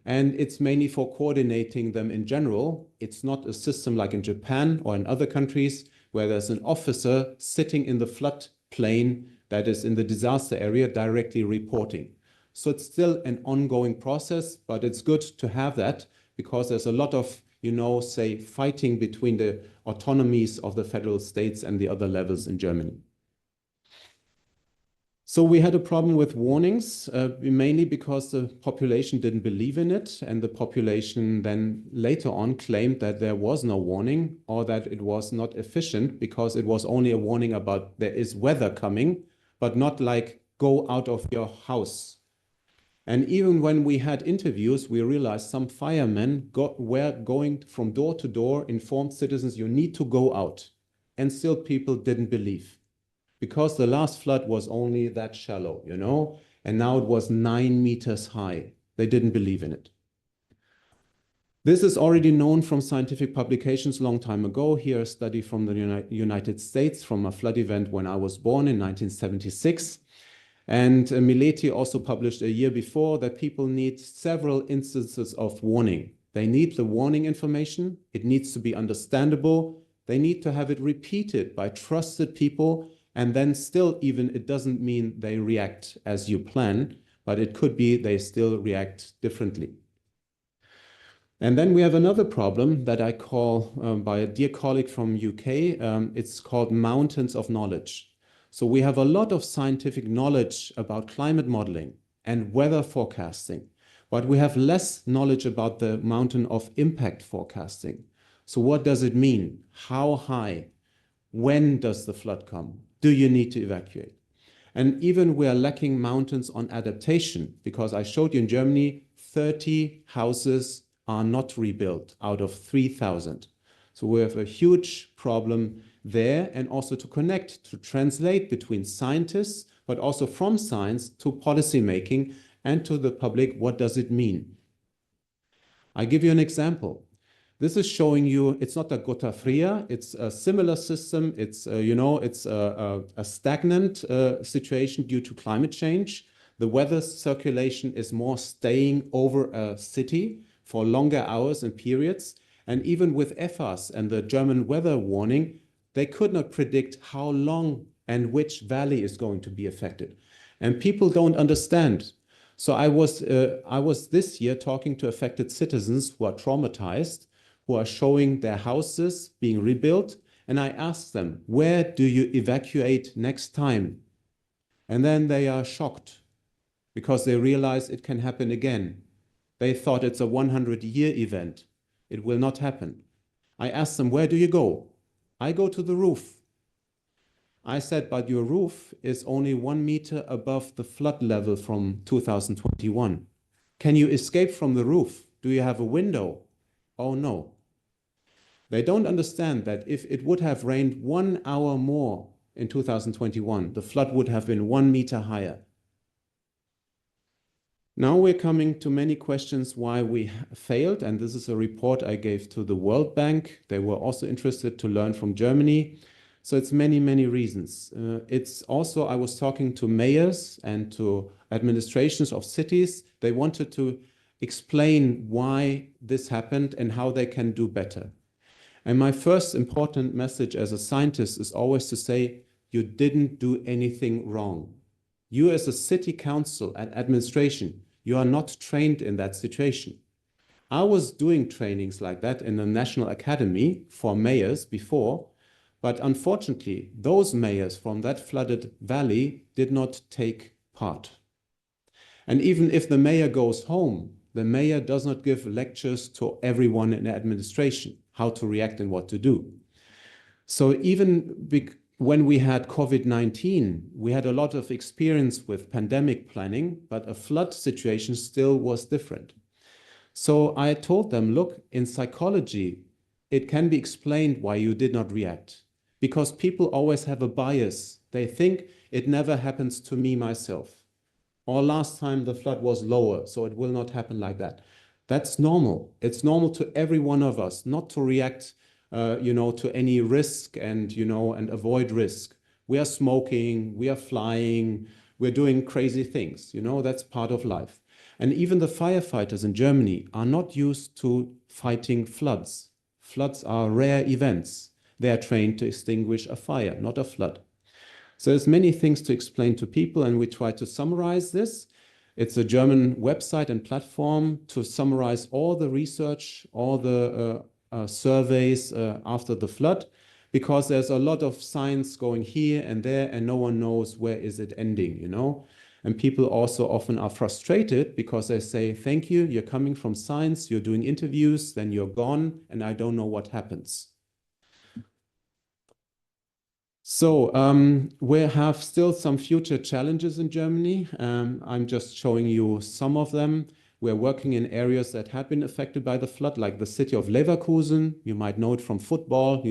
C: And it's mainly for coordinating them in general. It's not a system like in Japan or in other countries where there's an officer sitting in the flood plain that is in the disaster area directly reporting. So it's still an ongoing process, but it's good to have that because there's a lot of, you know, say, fighting between the autonomies of the federal states and the other levels in Germany. So we had a problem with warnings, mainly because the population didn't believe in it, and the population then later on claimed that there was no warning or that it was not efficient because it was only a warning about there is weather coming, but not like go out of your house. And even when we had interviews, we realized some firemen were going from door to door, informed citizens, you need to go out. And still people didn't believe. Because the last flood was only that shallow, you know, and now it was 9 meters high. They didn't believe in it. This is already known from scientific publications a long time ago. Here, a study from the United States from a flood event when I was born in 1976. And Mileti also published a year before that people need several instances of warning. They need the warning information. It needs to be understandable. They need to have it repeated by trusted people. And then still, even it doesn't mean they react as you plan, but it could be they still react differently. And then we have another problem that I call by a dear colleague from UK. It's called mountains of knowledge. So we have a lot of scientific knowledge about climate modeling and weather forecasting, but we have less knowledge about the mountain of impact forecasting. So what does it mean? How high? When does the flood come? Do you need to evacuate? And even we are lacking mountains on adaptation because I showed you in Germany, 30 houses are not rebuilt out of 3,000. So we have a huge problem there, and also to connect, to translate between scientists, but also from science to policy making and to the public, what does it mean? I give you an example. This is showing you it's not a gota fria, it's a similar system. It's, it's a stagnant situation due to climate change. The weather circulation is more staying over a city for longer hours and periods. And even with EFAS and the German weather warning, they could not predict how long and which valley is going to be affected. And people don't understand. So I was this year talking to affected citizens who are traumatized, who are showing their houses being rebuilt. And I asked them, where do you evacuate next time? And then they are shocked because they realize it can happen again. They thought it's a 100-year event. It will not happen. I asked them, where do you go? I go to the roof. I said, but your roof is only 1 meter above the flood level from 2021. Can you escape from the roof? Do you have a window? Oh, no. They don't understand that if it would have rained 1 hour more in 2021, the flood would have been 1 meter higher. Now we're coming to many questions why we failed, and this is a report I gave to the World Bank. They were also interested to learn from Germany. So it's many, many reasons. It's also, I was talking to mayors and to administrations of cities. They wanted to explain why this happened and how they can do better. And my first important message as a scientist is always to say, you didn't do anything wrong. You as a city council and administration, you are not trained in that situation. I was doing trainings like that in the National Academy for mayors before, but unfortunately, those mayors from that flooded valley did not take part. And even if the mayor goes home, the mayor does not give lectures to everyone in administration, how to react and what to do. So even when we had COVID-19, we had a lot of experience with pandemic planning, but a flood situation still was different. So I told them, look, in psychology, it can be explained why you did not react. Because people always have a bias. They think it never happens to me myself. Or last time the flood was lower, so it will not happen like that. That's normal. It's normal to every one of us not to react to any risk and avoid risk. We are smoking, we are flying, we're doing crazy things. That's part of life. And even the firefighters in Germany are not used to fighting floods. Floods are rare events. They are trained to extinguish a fire, not a flood. So there's many things to explain to people, and we try to summarize this. It's a German website and platform to summarize all the research, all the surveys after the flood, because there's a lot of science going here and there, and no one knows where is it ending, And people also often are frustrated because they say, thank you, you're coming from science, you're doing interviews, then you're gone, and I don't know what happens. So we have still some future challenges in Germany. I'm just showing you some of them. We're working in areas that had been affected by the flood, like the city of Leverkusen. You might know it from football,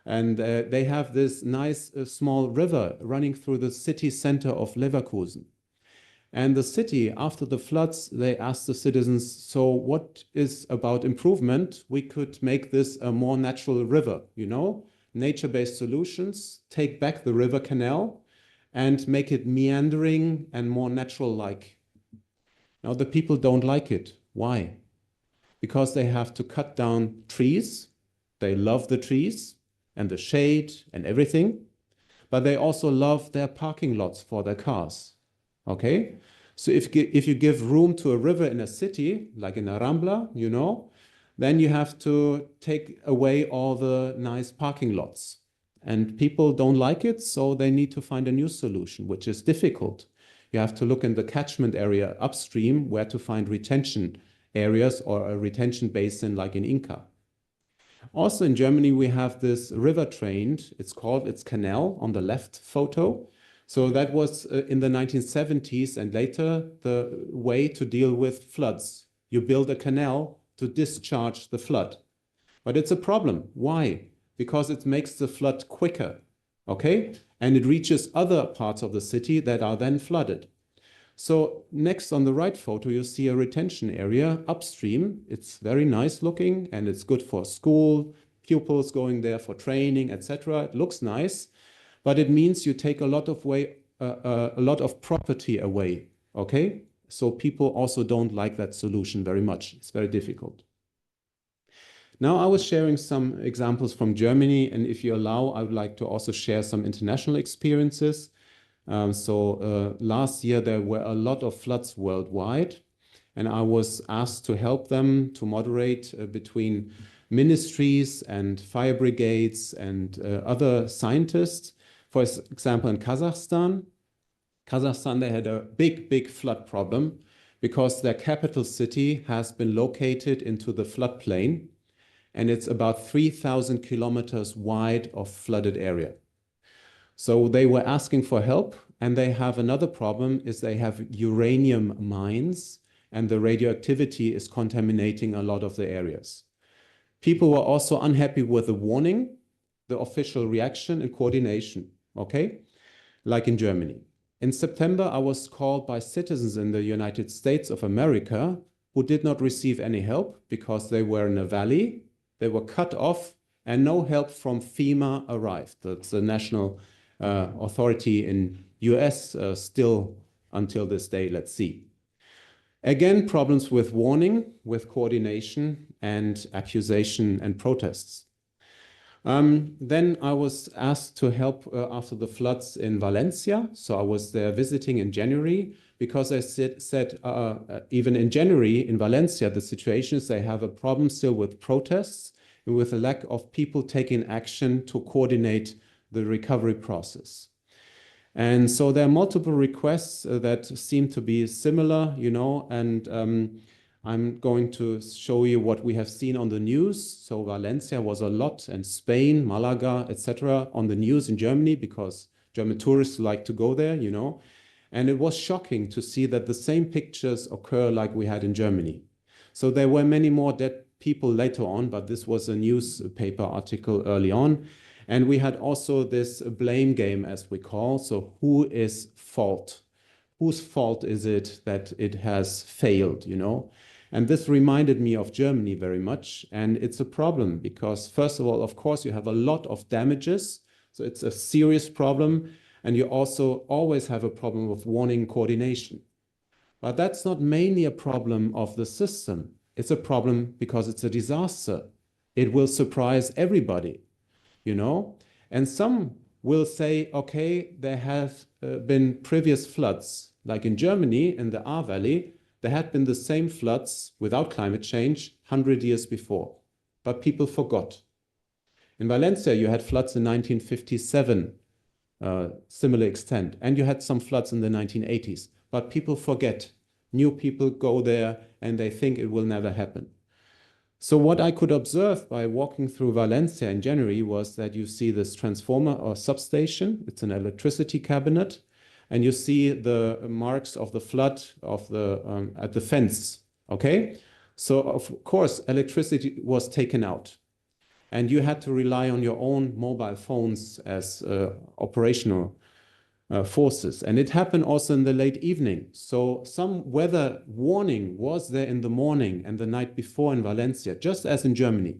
C: And they have this nice small river running through the city center of Leverkusen. And the city, after the floods, they asked the citizens, so what is about improvement? We could make this a more natural river, Nature-based solutions, take back the river canal and make it meandering and more natural-like. Now, the people don't like it. Why? Because they have to cut down trees. They love the trees and the shade and everything, but they also love their parking lots for their cars. Okay? So if you give room to a river in a city, like in a Rambla, then you have to take away all the nice parking lots. And people don't like it, so they need to find a new solution, which is difficult. You have to look in the catchment area upstream where to find retention areas or a retention basin like in Inca. Also in Germany, we have this river trained, it's canal on the left photo. So that was in the 1970s and later the way to deal with floods. You build a canal to discharge the flood. But it's a problem. Why? Because it makes the flood quicker, okay? And it reaches other parts of the city that are then flooded. So next on the right photo, you see a retention area upstream. It's very nice looking and it's good for school, pupils going there for training, etc. It looks nice, but it means you take a lot of property away, okay? So people also don't like that solution very much. It's very difficult. Now I was sharing some examples from Germany, and if you allow, I would like to also share some international experiences. Last year there were a lot of floods worldwide, and I was asked to help them to moderate between ministries and fire brigades and other scientists. For example, in Kazakhstan, they had a big flood problem because their capital city has been located into the floodplain, and it's about 3,000 kilometers wide of flooded area. So they were asking for help, and they have another problem is they have uranium mines, and the radioactivity is contaminating a lot of the areas. People were also unhappy with the warning, the official reaction and coordination, okay? Like in Germany. In September, I was called by citizens in the United States of America who did not receive any help because they were in a valley, they were cut off, and no help from FEMA arrived. That's the national authority in US still until this day, let's see. Again, problems with warning, with coordination and accusation and protests. Then I was asked to help after the floods in Valencia. So I was there visiting in January because I said even in January in Valencia, the situation is they have a problem still with protests and with a lack of people taking action to coordinate the recovery process. And so there are multiple requests that seem to be similar, you know, and I'm going to show you what we have seen on the news. So Valencia was a lot, and Spain, Malaga, etc. on the news in Germany because German tourists like to go there, you know. And it was shocking to see that the same pictures occur like we had in Germany. So there were many more dead people later on, but this was a newspaper article early on. And we had also this blame game, as we call. So who is fault? Whose fault is it that it has failed, you know? And this reminded me of Germany very much. And it's a problem because, first of all, of course, you have a lot of damages. So it's a serious problem. And you also always have a problem of warning coordination. But that's not mainly a problem of the system. It's a problem because it's a disaster. It will surprise everybody. You know, and some will say, okay, there have been previous floods, like in Germany, in the Ahr Valley, there had been the same floods without climate change 100 years before, but people forgot. In Valencia, you had floods in 1957, similar extent, and you had some floods in the 1980s, but people forget. New people go there and they think it will never happen. So what I could observe by walking through Valencia in January was that you see this transformer or substation. It's an electricity cabinet. And you see the marks of the flood of the at the fence, okay? So of course, electricity was taken out. And you had to rely on your own mobile phones as operational forces. And it happened also in the late evening. So some weather warning was there in the morning and the night before in Valencia, just as in Germany.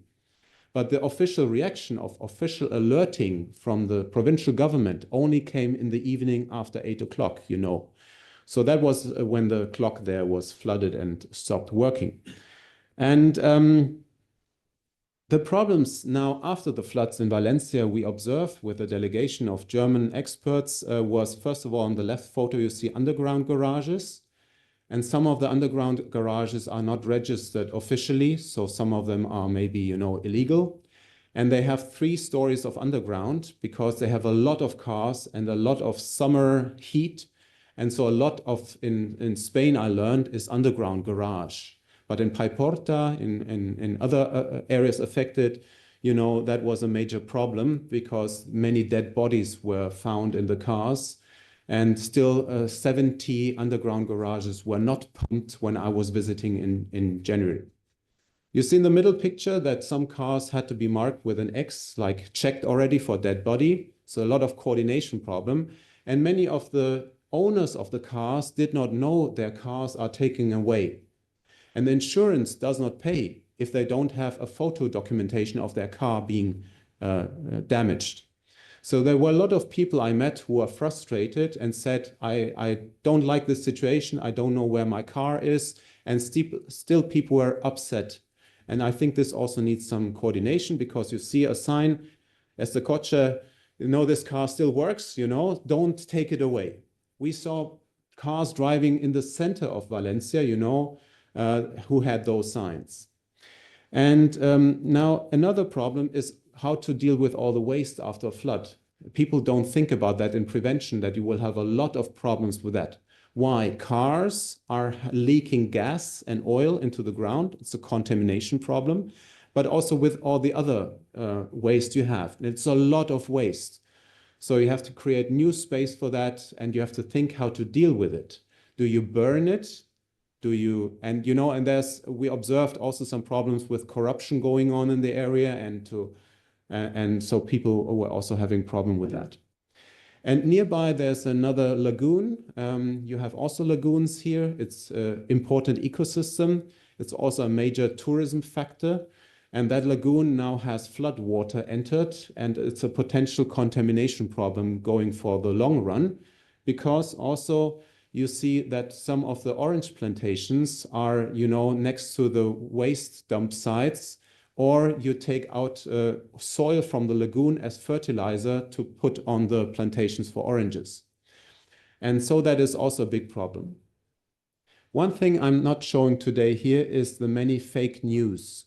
C: But the official reaction of official alerting from the provincial government only came in the evening after 8 o'clock, you know. So that was when the clock there was flooded and stopped working. And the problems now after the floods in Valencia we observed with a delegation of German experts was, first of all, on the left photo you see underground garages, and some of the underground garages are not registered officially, so some of them are maybe, you know, illegal. And they have 3 stories of underground because they have a lot of cars and a lot of summer heat. And so a lot of, in Spain I learned, is underground garage. But in Paiporta, in other areas affected, you know, that was a major problem because many dead bodies were found in the cars. And still 70 underground garages were not pumped when I was visiting in January. You see in the middle picture that some cars had to be marked with an X, like checked already for dead body. So a lot of coordination problem. And many of the owners of the cars did not know their cars are taken away. And the insurance does not pay if they don't have a photo documentation of their car being damaged. So there were a lot of people I met who were frustrated and said, I don't like this situation, I don't know where my car is, and still people were upset. And I think this also needs some coordination, because you see a sign, as the coche, you know, this car still works, you know, don't take it away. We saw cars driving in the center of Valencia, you know, who had those signs. And now another problem is how to deal with all the waste after a flood. People don't think about that in prevention, that you will have a lot of problems with that. Why? Cars are leaking gas and oil into the ground. It's a contamination problem, but also with all the other waste you have. It's a lot of waste. So you have to create new space for that, and you have to think how to deal with it. Do you burn it? Do you, and you know, and we observed also some problems with corruption going on in the area, and so people were also having problem with that. And nearby there's another lagoon. You have also lagoons here. It's an important ecosystem. It's also a major tourism factor. And that lagoon now has flood water entered, and it's a potential contamination problem going for the long run, because also you see that some of the orange plantations are, you know, next to the waste dump sites, or you take out soil from the lagoon as fertilizer to put on the plantations for oranges. And so that is also a big problem. One thing I'm not showing today here is the many fake news.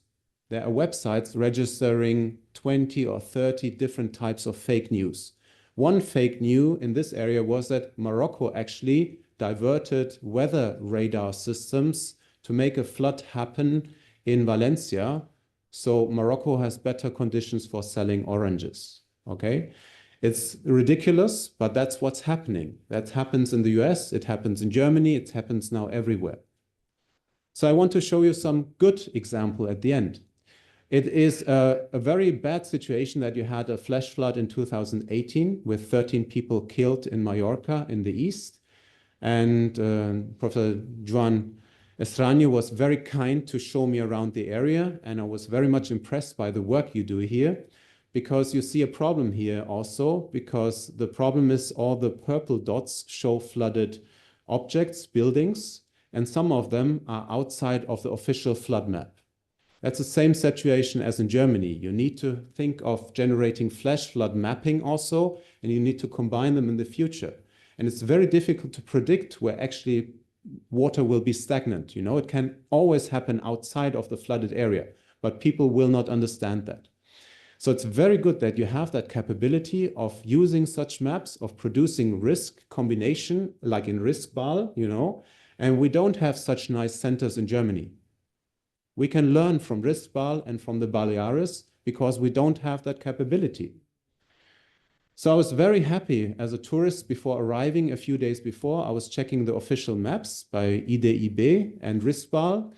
C: There are websites registering 20 or 30 different types of fake news. One fake news in this area was that Morocco actually diverted weather radar systems to make a flood happen in Valencia. So Morocco has better conditions for selling oranges, okay? It's ridiculous, but that's what's happening. That happens in the US, it happens in Germany, it happens now everywhere. So I want to show you some good example at the end. It is a very bad situation that you had a flash flood in 2018 with 13 people killed in Mallorca in the east. And Professor Joan Estraño was very kind to show me around the area, and I was very much impressed by the work you do here, because you see a problem here also, because the problem is all the purple dots show flooded objects, buildings, and some of them are outside of the official flood map. That's the same situation as in Germany. You need to think of generating flash flood mapping also, and you need to combine them in the future. And it's very difficult to predict where actually water will be stagnant. You know, it can always happen outside of the flooded area, but people will not understand that. So it's very good that you have that capability of using such maps, of producing risk combination, like in RiscBal, you know, and we don't have such nice centers in Germany. We can learn from RiscBal and from the Baleares because we don't have that capability. So I was very happy as a tourist before arriving. A few days before, I was checking the official maps by IDIB and RiscBal.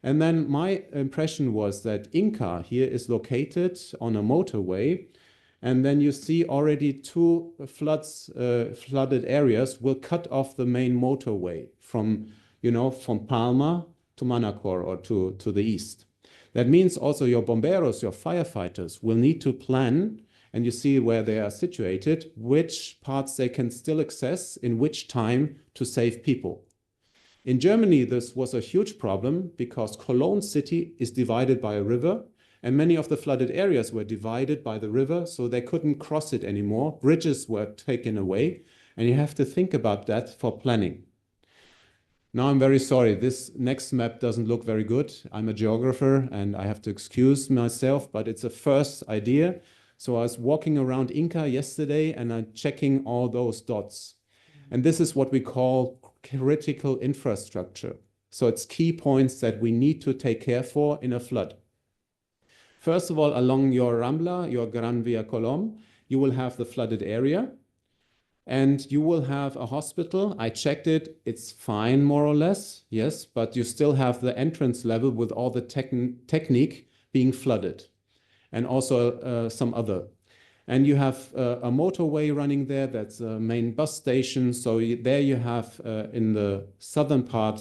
C: And then my impression was that Inca here is located on a motorway. And then you see already two flooded areas will cut off the main motorway from, you know, from Palma to Manacor or to the east. That means also your bomberos, your firefighters will need to plan, and you see where they are situated, which parts they can still access in which time to save people. In Germany, this was a huge problem because Cologne city is divided by a river, and many of the flooded areas were divided by the river, so they couldn't cross it anymore. Bridges were taken away, and you have to think about that for planning. Now, I'm very sorry, this next map doesn't look very good. I'm a geographer, and I have to excuse myself, but it's a first idea. So I was walking around Inca yesterday, and I'm checking all those dots. And this is what we call critical infrastructure. So it's key points that we need to take care for in a flood. First of all, along your Rambla, your Gran Via Colom, you will have the flooded area, and you will have a hospital. I checked it, it's fine more or less, yes, but you still have the entrance level with all the technique being flooded, and also some other. And you have a motorway running there. That's a main bus station. So there you have in the southern part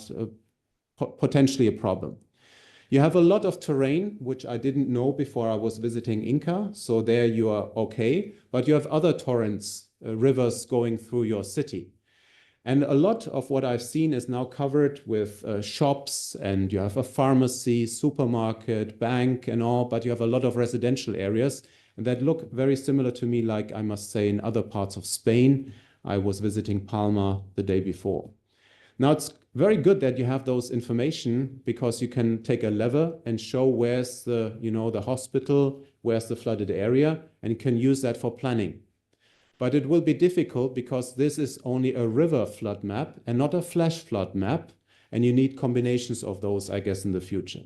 C: potentially a problem. You have a lot of terrain, which I didn't know before I was visiting Inca. So there you are okay. But you have other torrents, rivers going through your city. And a lot of what I've seen is now covered with shops, and you have a pharmacy, supermarket, bank and all, but you have a lot of residential areas and that look very similar to me, like I must say in other parts of Spain. I was visiting Palma the day before. Now it's very good that you have those information because you can take a lever and show where's the, the hospital, where's the flooded area, and you can use that for planning. But it will be difficult because this is only a river flood map and not a flash flood map. And you need combinations of those, I guess, in the future.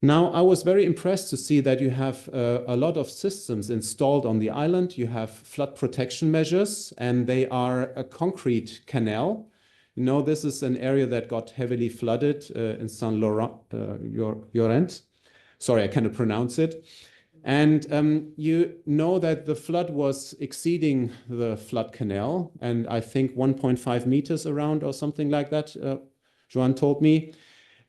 C: Now, I was very impressed to see that you have a lot of systems installed on the island. You have flood protection measures, and they are a concrete canal. This is an area that got heavily flooded in San Llorent. Sorry, I cannot pronounce it. And you know that the flood was exceeding the flood canal, and I think 1.5 meters around or something like that, Joan told me.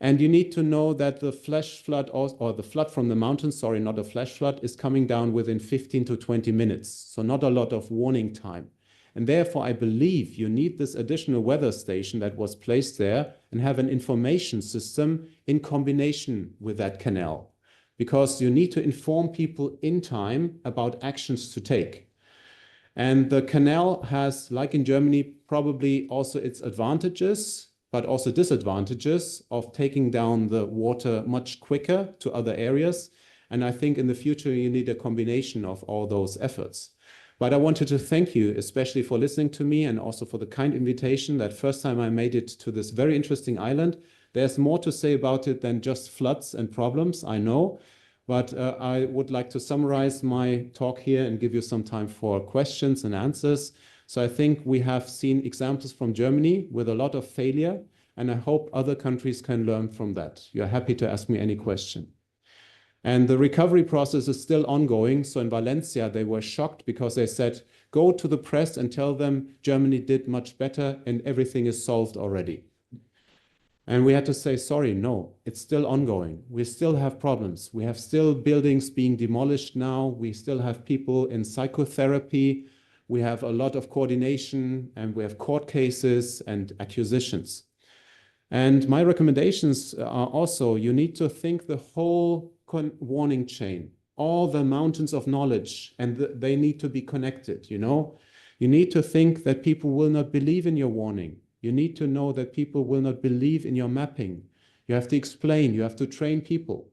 C: And you need to know that the flash flood or the flood from the mountains, sorry, not a flash flood, is coming down within 15 to 20 minutes. So not a lot of warning time. And therefore, I believe you need this additional weather station that was placed there and have an information system in combination with that canal. Because you need to inform people in time about actions to take. And the canal has, like in Germany, probably also its advantages, but also disadvantages of taking down the water much quicker to other areas. And I think in the future, you need a combination of all those efforts. But I wanted to thank you, especially for listening to me and also for the kind invitation. That first time I made it to this very interesting island. There's more to say about it than just floods and problems, I know. But I would like to summarize my talk here and give you some time for questions and answers. So I think we have seen examples from Germany with a lot of failure, and I hope other countries can learn from that. You're happy to ask me any question. And the recovery process is still ongoing. So in Valencia, they were shocked because they said, go to the press and tell them Germany did much better and everything is solved already. And we had to say, sorry, no, it's still ongoing. We still have problems. We have still buildings being demolished now. We still have people in psychotherapy. We have a lot of coordination, and we have court cases and accusations. And my recommendations are also, you need to think the whole warning chain, all the mountains of knowledge, and they need to be connected, You need to think that people will not believe in your warning. You need to know that people will not believe in your mapping. You have to explain, you have to train people.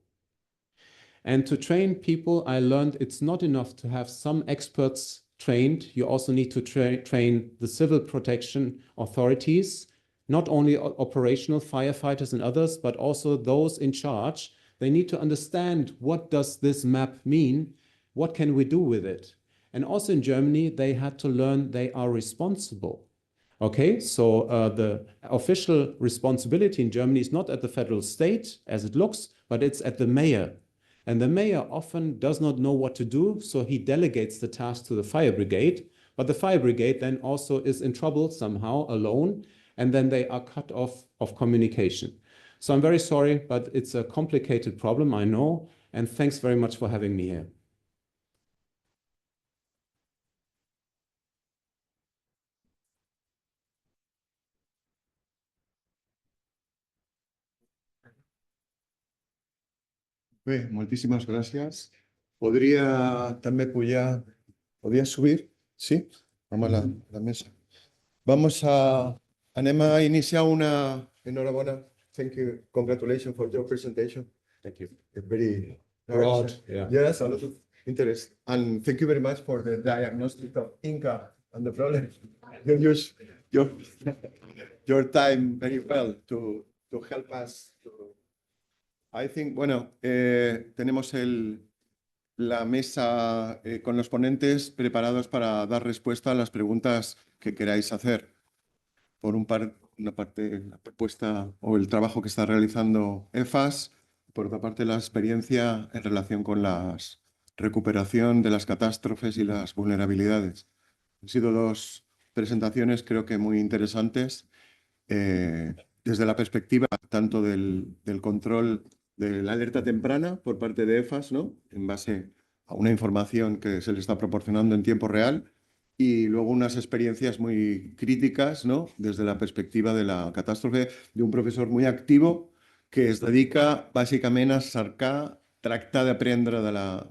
C: And to train people, I learned it's not enough to have some experts trained. You also need to train the civil protection authorities, not only operational firefighters and others, but also those in charge. They need to understand, what does this map mean? What can we do with it? And also in Germany, they had to learn they are responsible. Okay, so the official responsibility in Germany is not at the federal state, as it looks, but it's at the mayor. And the mayor often does not know what to do, so he delegates the task to the fire brigade. But the fire brigade then also is in trouble somehow alone, and then they are cut off of communication. So I'm very sorry, but it's a complicated problem, I know, and thanks very much for having me here.
A: Bé, moltíssimes gràcies. Podria també pujar... Podria subir? Sí? Vamos a la mesa. Anem a iniciar una... Enhorabona. Thank you. Congratulations for your presentation.
C: Thank you.
A: Very
C: broad. Yeah.
A: Yes, a lot of interest. And thank you very much for the diagnostic of Inca and the problem. You use your time very well to help us. I think, bueno, tenemos la mesa con los ponentes preparados para dar respuesta a las preguntas que queráis hacer. Por una parte, la propuesta o el trabajo que está realizando EFAS, por otra parte, la experiencia en relación con las recuperación de las catástrofes y las vulnerabilidades. Han sido dos presentaciones creo que muy interesantes desde la perspectiva tanto del control de la alerta temprana por parte de EFAS, ¿no? En base a una información que se le está proporcionando en tiempo real, y luego unas experiencias muy críticas, ¿no? Desde la perspectiva de la catástrofe, de un profesor muy activo que es dedica bàsicament a cercar, tractar d'aprendre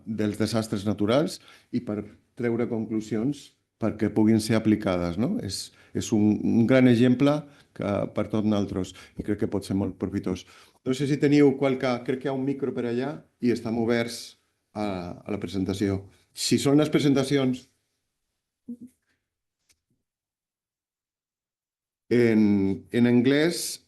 A: dels desastres naturals i per treure conclusions perquè puguin ser aplicades, no? És un gran exemple per tots nosaltres i crec que pot ser molt profitós. No sé si teniu crec que hi ha un micro per allà i estem oberts a la presentació. Si són les presentacions en anglès,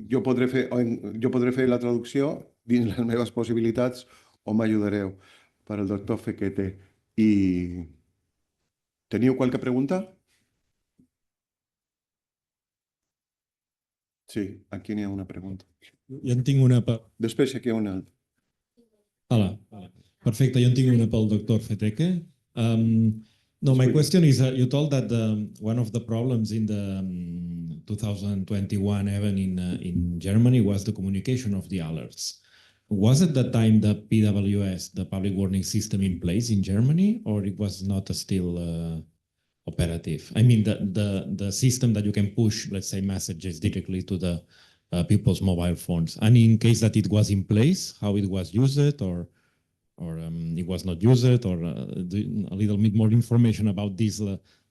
A: jo podré fer la traducció dins les meves possibilitats o m'ajudareu per al doctor Fequete. I teniu qualque pregunta? Sí, aquí n'hi ha una pregunta.
D: Jo en tinc una...
A: Després aquí hi ha una altra.
D: Hola. Perfecte, jo en tinc una pel doctor Fequete. No, my question is, you told that one of the problems in the 2021 even in Germany was the communication of the alerts. Was at the time the PWS, the public warning system, in place in Germany, or it was not still operative? I mean, the system that you can push, let's say, messages directly to the people's mobile phones. And in case that it was in place, how it was used, or it was not used, or a little bit more information about this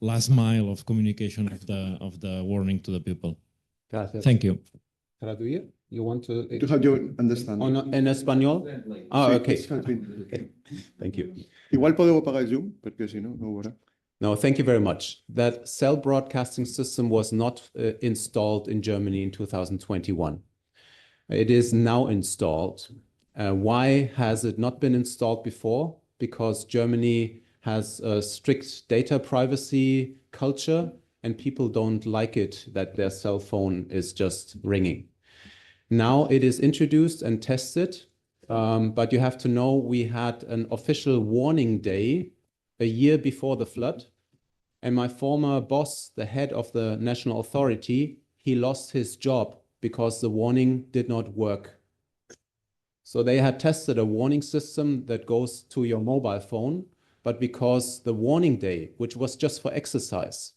D: last mile of communication of the warning to the people.
C: Gracias.
D: Thank you.
C: Traduir? You want to...
A: To have you understand.
C: En español? Ah, okay. Thank you.
A: Igual podeu apagar el llum, perquè si no, no ho veurà.
C: No, thank you very much. That cell broadcasting system was not installed in Germany in 2021. It is now installed. Why has it not been installed before? Because Germany has a strict data privacy culture and people don't like it that their cell phone is just ringing. Now it is introduced and tested, but you have to know we had an official warning day a year before the flood. And my former boss, the head of the national authority, he lost his job because the warning did not work. So they had tested a warning system that goes to your mobile phone, but because the warning day, which was just for exercise,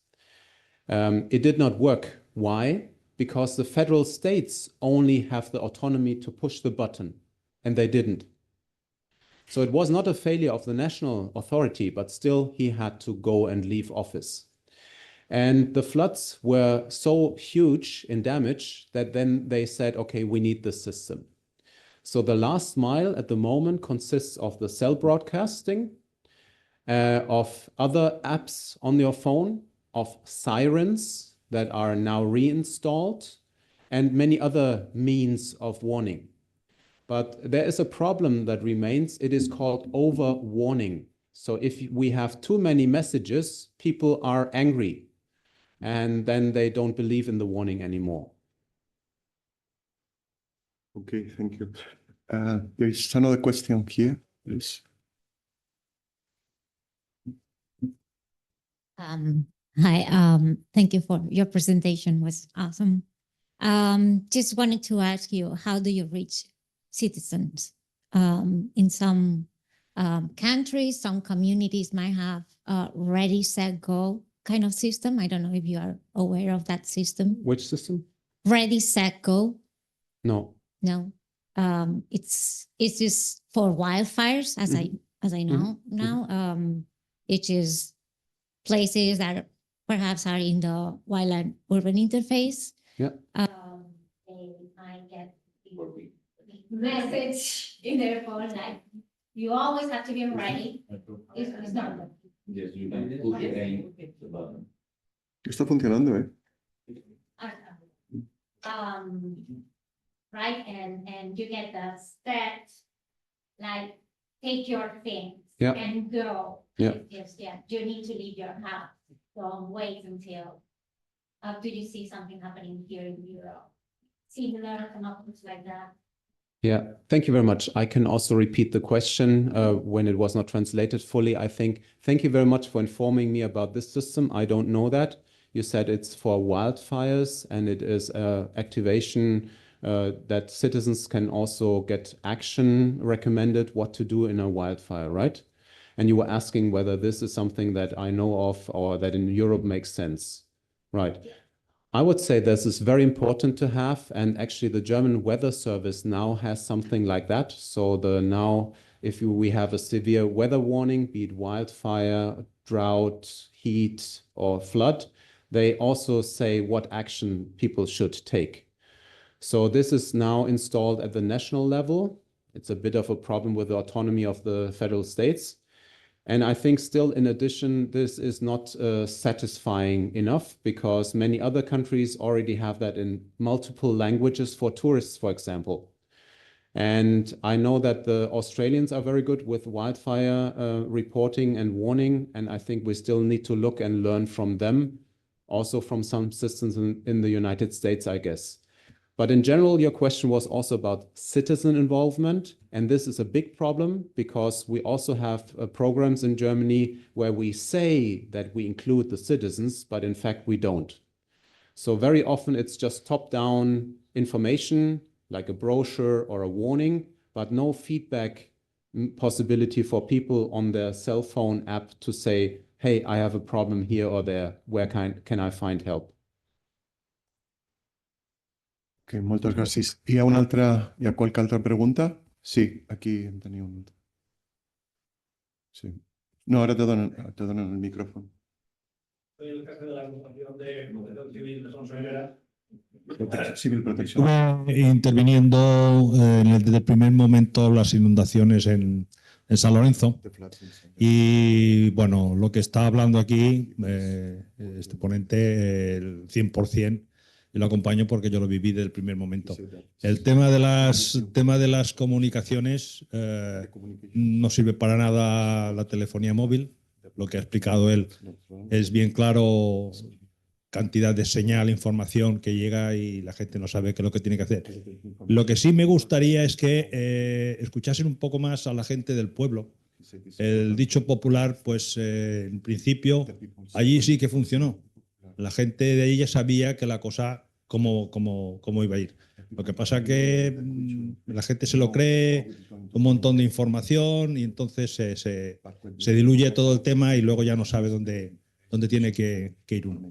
C: it did not work. Why? Because the federal states only have the autonomy to push the button, and they didn't. So it was not a failure of the national authority, but still he had to go and leave office. And the floods were so huge in damage that then they said, okay, we need this system. So the last mile at the moment consists of the cell broadcasting, of other apps on your phone, of sirens that are now reinstalled, and many other means of warning. But there is a problem that remains. It is called over-warning. So if we have too many messages, people are angry, and then they don't believe in the warning anymore.
A: Okay, thank you. There is another question here, please.
E: Hi, thank you for your presentation, was awesome. Just wanted to ask you, how do you reach citizens? In some countries, some communities might have a ready, set, go kind of system. I don't know if you are aware of that system.
C: Which system?
E: Ready, set, go.
C: No.
E: No. It's just for wildfires, as I know now. It is places that perhaps are in the wildland urban interface.
C: Yeah.
E: They might get the message in their phone like, you always have to be ready. It's not.
A: Está funcionando, ¿eh?
E: Right, and you get the set, like, take your things and go.
C: Yeah.
E: Yes, yeah. You need to leave your house. Don't wait until do you see something happening here in Europe? Similar phenomenons like that.
C: Yeah, thank you very much. I can also repeat the question when it was not translated fully, I think. Thank you very much for informing me about this system. I don't know that. You said it's for wildfires and it is activation that citizens can also get action recommended what to do in a wildfire, right? And you were asking whether this is something that I know of or that in Europe makes sense, right? I would say this is very important to have, and actually the German Weather Service now has something like that. So if we have a severe weather warning, be it wildfire, drought, heat, or flood, they also say what action people should take. So this is now installed at the national level. It's a bit of a problem with the autonomy of the federal states. And I think still, in addition, this is not satisfying enough because many other countries already have that in multiple languages for tourists, for example. And I know that the Australians are very good with wildfire reporting and warning. And I think we still need to look and learn from them, also from some systems in the United States, I guess. But in general, your question was also about citizen involvement. And this is a big problem because we also have programs in Germany where we say that we include the citizens, but in fact, we don't. So very often it's just top-down information, like a brochure or a warning, but no feedback possibility for people on their cell phone app to say, hey, I have a problem here or there. Where can I find help?
A: Ok, moltes gràcies. Hi ha qualque altra pregunta? Sí, aquí en tenia un. Sí. No, ara te donen el micrófono.
F: Soy el jefe de la agrupación de protección civil de Sonsoguera.
A: Civil Protección.
D: Estuve interviniendo desde el primer momento las inundaciones en San Lorenzo. Y bueno, lo que está hablando aquí, este ponente, el 100%, y lo acompaño porque yo lo viví desde el primer momento. El tema de las comunicaciones no sirve para nada la telefonía móvil. Lo que ha explicado él es bien claro, cantidad de señal, información que llega y la gente no sabe qué es lo que tiene que hacer. Lo que sí me gustaría es que escuchasen un poco más a la gente del pueblo. El dicho popular, pues en principio, allí sí que funcionó. La gente de ahí ya sabía que la cosa cómo iba a ir. Lo que pasa es que la gente se lo cree, un montón de información y entonces se diluye todo el tema y luego ya no sabe dónde tiene que ir uno.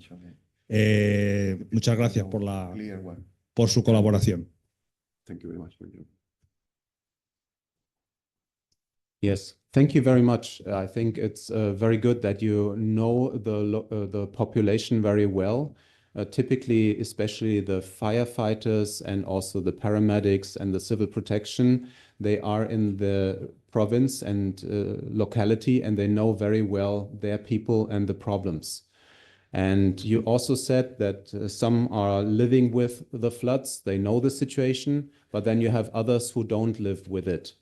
D: Muchas gracias por su colaboración.
C: Yes, thank you very much. I think it's very good that you know the population very well. Typically, especially the firefighters and also the paramedics and the civil protection, they are in the province and locality, and they know very well their people and the problems. And you also said that some are living with the floods, they know the situation, but then you have others who don't live with it.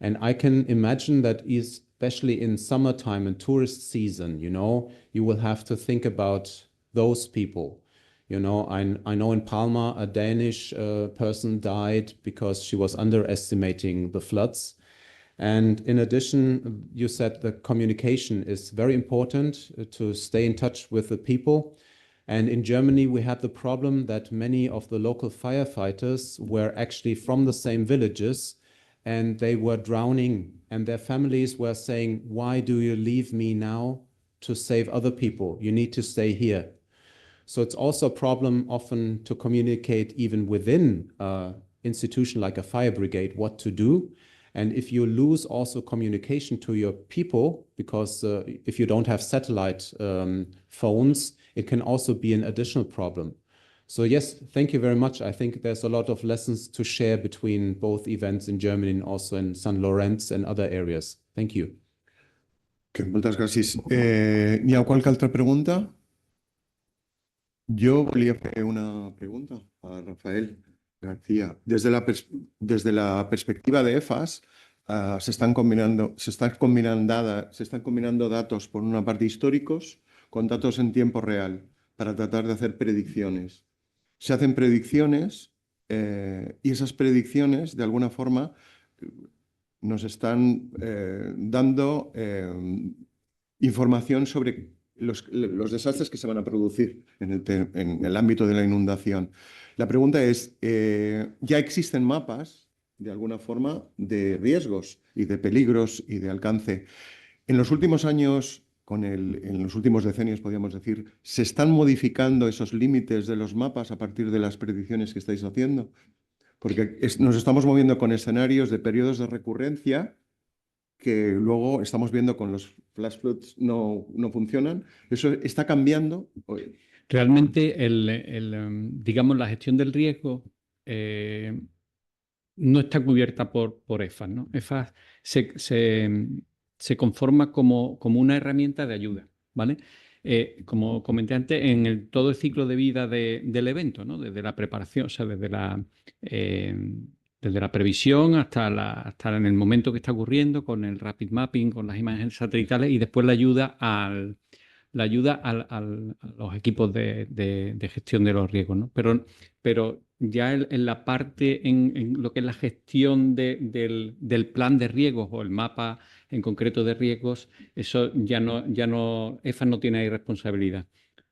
C: And I can imagine that especially in summertime and tourist season, you will have to think about those people. I know in Palma, a Danish person died because she was underestimating the floods. And in addition, you said the communication is very important to stay in touch with the people. And in Germany, we had the problem that many of the local firefighters were actually from the same villages, and they were drowning, and their families were saying, why do you leave me now to save other people? You need to stay here. So it's also a problem often to communicate even within an institution like a fire brigade what to do. And if you lose also communication to your people, because if you don't have satellite phones, it can also be an additional problem. So yes, thank you very much. I think there's a lot of lessons to share between both events in Germany and also in San Lorenzo and other areas. Thank you.
A: Okay, moltes gràcies. Hi ha qualque altra pregunta? Jo volia fer una pregunta a Rafael García. Desde la perspectiva de EFAS, se están combinando datos, por una parte históricos, con datos en tiempo real, para tratar de hacer predicciones. Se hacen predicciones y esas predicciones, de alguna forma, nos están dando información sobre los desastres que se van a producir en el ámbito de la inundación. La pregunta es, ¿ya existen mapas, de alguna forma, de riesgos y de peligros y de alcance? En los últimos años, en los últimos decenios, podríamos decir, ¿se están modificando esos límites de los mapas a partir de las predicciones que estáis haciendo? Porque nos estamos moviendo con escenarios de periodos de recurrencia que luego estamos viendo con los flash floods no funcionan. ¿Eso está cambiando?
B: Realmente, digamos, la gestión del riesgo no está cubierta por EFAS, ¿no? EFAS se conforma como una herramienta de ayuda, ¿vale? Como comenté antes, en todo el ciclo de vida del evento, ¿no? Desde la preparación, o sea, desde la previsión hasta en el momento que está ocurriendo, con el rapid mapping, con las imágenes satelitales y después la ayuda a los equipos de gestión de los riesgos, ¿no? Pero ya en la parte, en lo que es la gestión del plan de riesgos o el mapa en concreto de riesgos, eso ya no, EFAS no tiene ahí responsabilidad.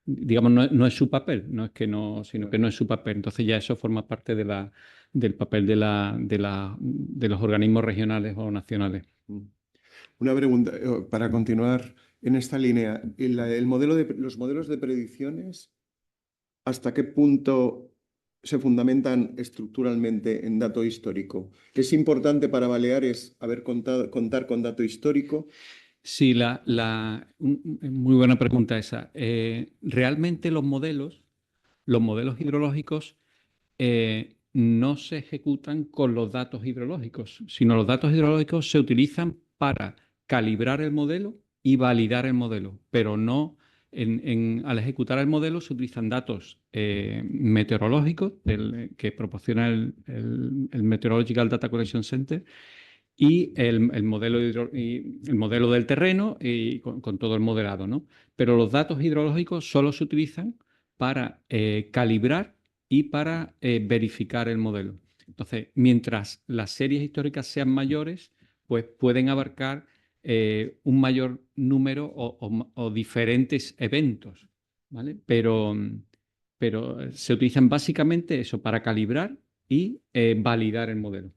B: Digamos, no es su papel, no es que no, sino que no es su papel. Entonces ya eso forma parte del papel de los organismos regionales o nacionales.
A: Una pregunta, para continuar en esta línea. Los modelos de predicciones, ¿hasta qué punto se fundamentan estructuralmente en dato histórico? ¿Es importante para Baleares contar con dato histórico?
B: Sí, muy buena pregunta esa. Realmente los modelos hidrológicos no se ejecutan con los datos hidrológicos, sino los datos hidrológicos se utilizan para calibrar el modelo y validar el modelo, pero no al ejecutar el modelo se utilizan datos meteorológicos que proporciona el Meteorological Data Collection Center y el modelo del terreno y con todo el modelado, ¿no? Pero los datos hidrológicos solo se utilizan para calibrar y para verificar el modelo. Entonces, mientras las series históricas sean mayores, pues pueden abarcar un mayor número o diferentes eventos, ¿vale? Pero se utilizan básicamente eso para calibrar y validar el modelo.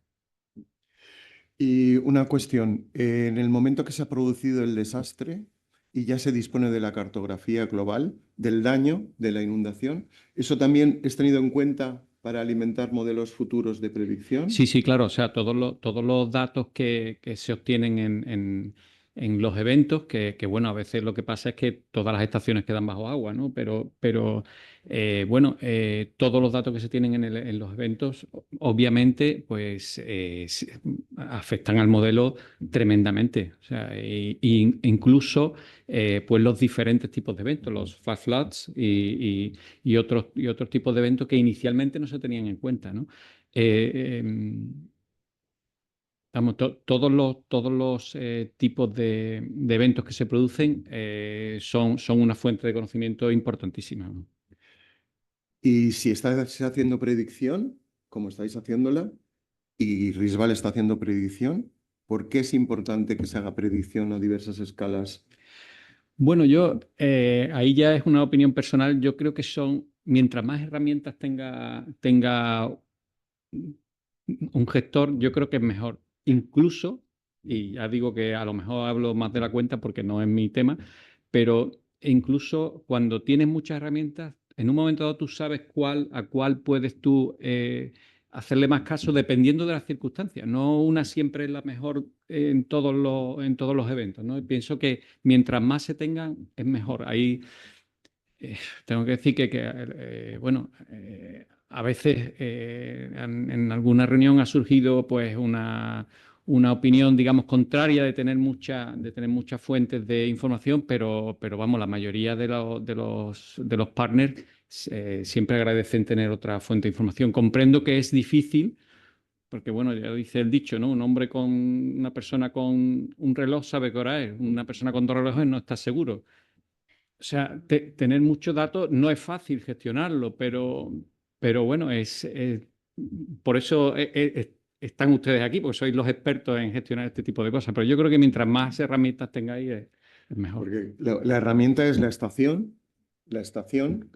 A: Y una cuestión, en el momento que se ha producido el desastre y ya se dispone de la cartografía global del daño de la inundación, ¿eso también es tenido en cuenta para alimentar modelos futuros de predicción?
B: Sí, claro. O sea, todos los datos que se obtienen en los eventos, que bueno, a veces lo que pasa es que todas las estaciones quedan bajo agua, ¿no? Pero bueno, todos los datos que se tienen en los eventos, obviamente, pues afectan al modelo tremendamente. O sea, incluso pues los diferentes tipos de eventos, los flash floods y otros tipos de eventos que inicialmente no se tenían en cuenta, ¿no? Vamos, todos los tipos de eventos que se producen son una fuente de conocimiento importantísima, ¿no?
A: Y si estáis haciendo predicción, como estáis haciéndola, y RiscBal está haciendo predicción, ¿por qué es importante que se haga predicción a diversas escalas?
B: Bueno, ahí ya es una opinión personal. Yo creo que mientras más herramientas tenga un gestor, yo creo que es mejor. Incluso, y ya digo que a lo mejor hablo más de la cuenta porque no es mi tema, pero incluso cuando tienes muchas herramientas, en un momento dado tú sabes a cuál puedes tú hacerle más caso dependiendo de las circunstancias. No una siempre es la mejor en todos los eventos, ¿no? Y pienso que mientras más se tengan, es mejor. Ahí tengo que decir que bueno, a veces en alguna reunión ha surgido pues una opinión, digamos, contraria de tener muchas fuentes de información, pero vamos, la mayoría de los partners siempre agradecen tener otra fuente de información. Comprendo que es difícil, porque bueno, ya dice el dicho, ¿no? Una persona con un reloj sabe qué hora es, una persona con 2 relojes no está seguro. O sea, tener muchos datos no es fácil gestionarlo, pero bueno, por eso están ustedes aquí, porque sois los expertos en gestionar este tipo de cosas. Pero yo creo que mientras más herramientas tengáis, es mejor.
A: Porque la herramienta es la estación,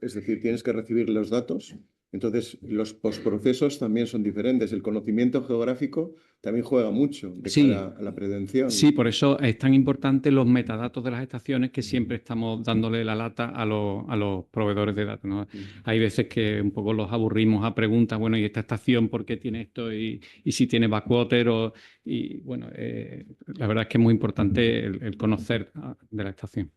A: es decir, tienes que recibir los datos. Entonces, los postprocesos también son diferentes. El conocimiento geográfico también juega mucho de cara a la prevención.
B: Sí, por eso es tan importante los metadatos de las estaciones, que siempre estamos dándole la lata a los proveedores de datos, ¿no? Hay veces que un poco los aburrimos a preguntas, bueno, ¿y esta estación por qué tiene esto? Y si tiene backwater. Y bueno, la verdad es que es muy importante el conocer de la estación.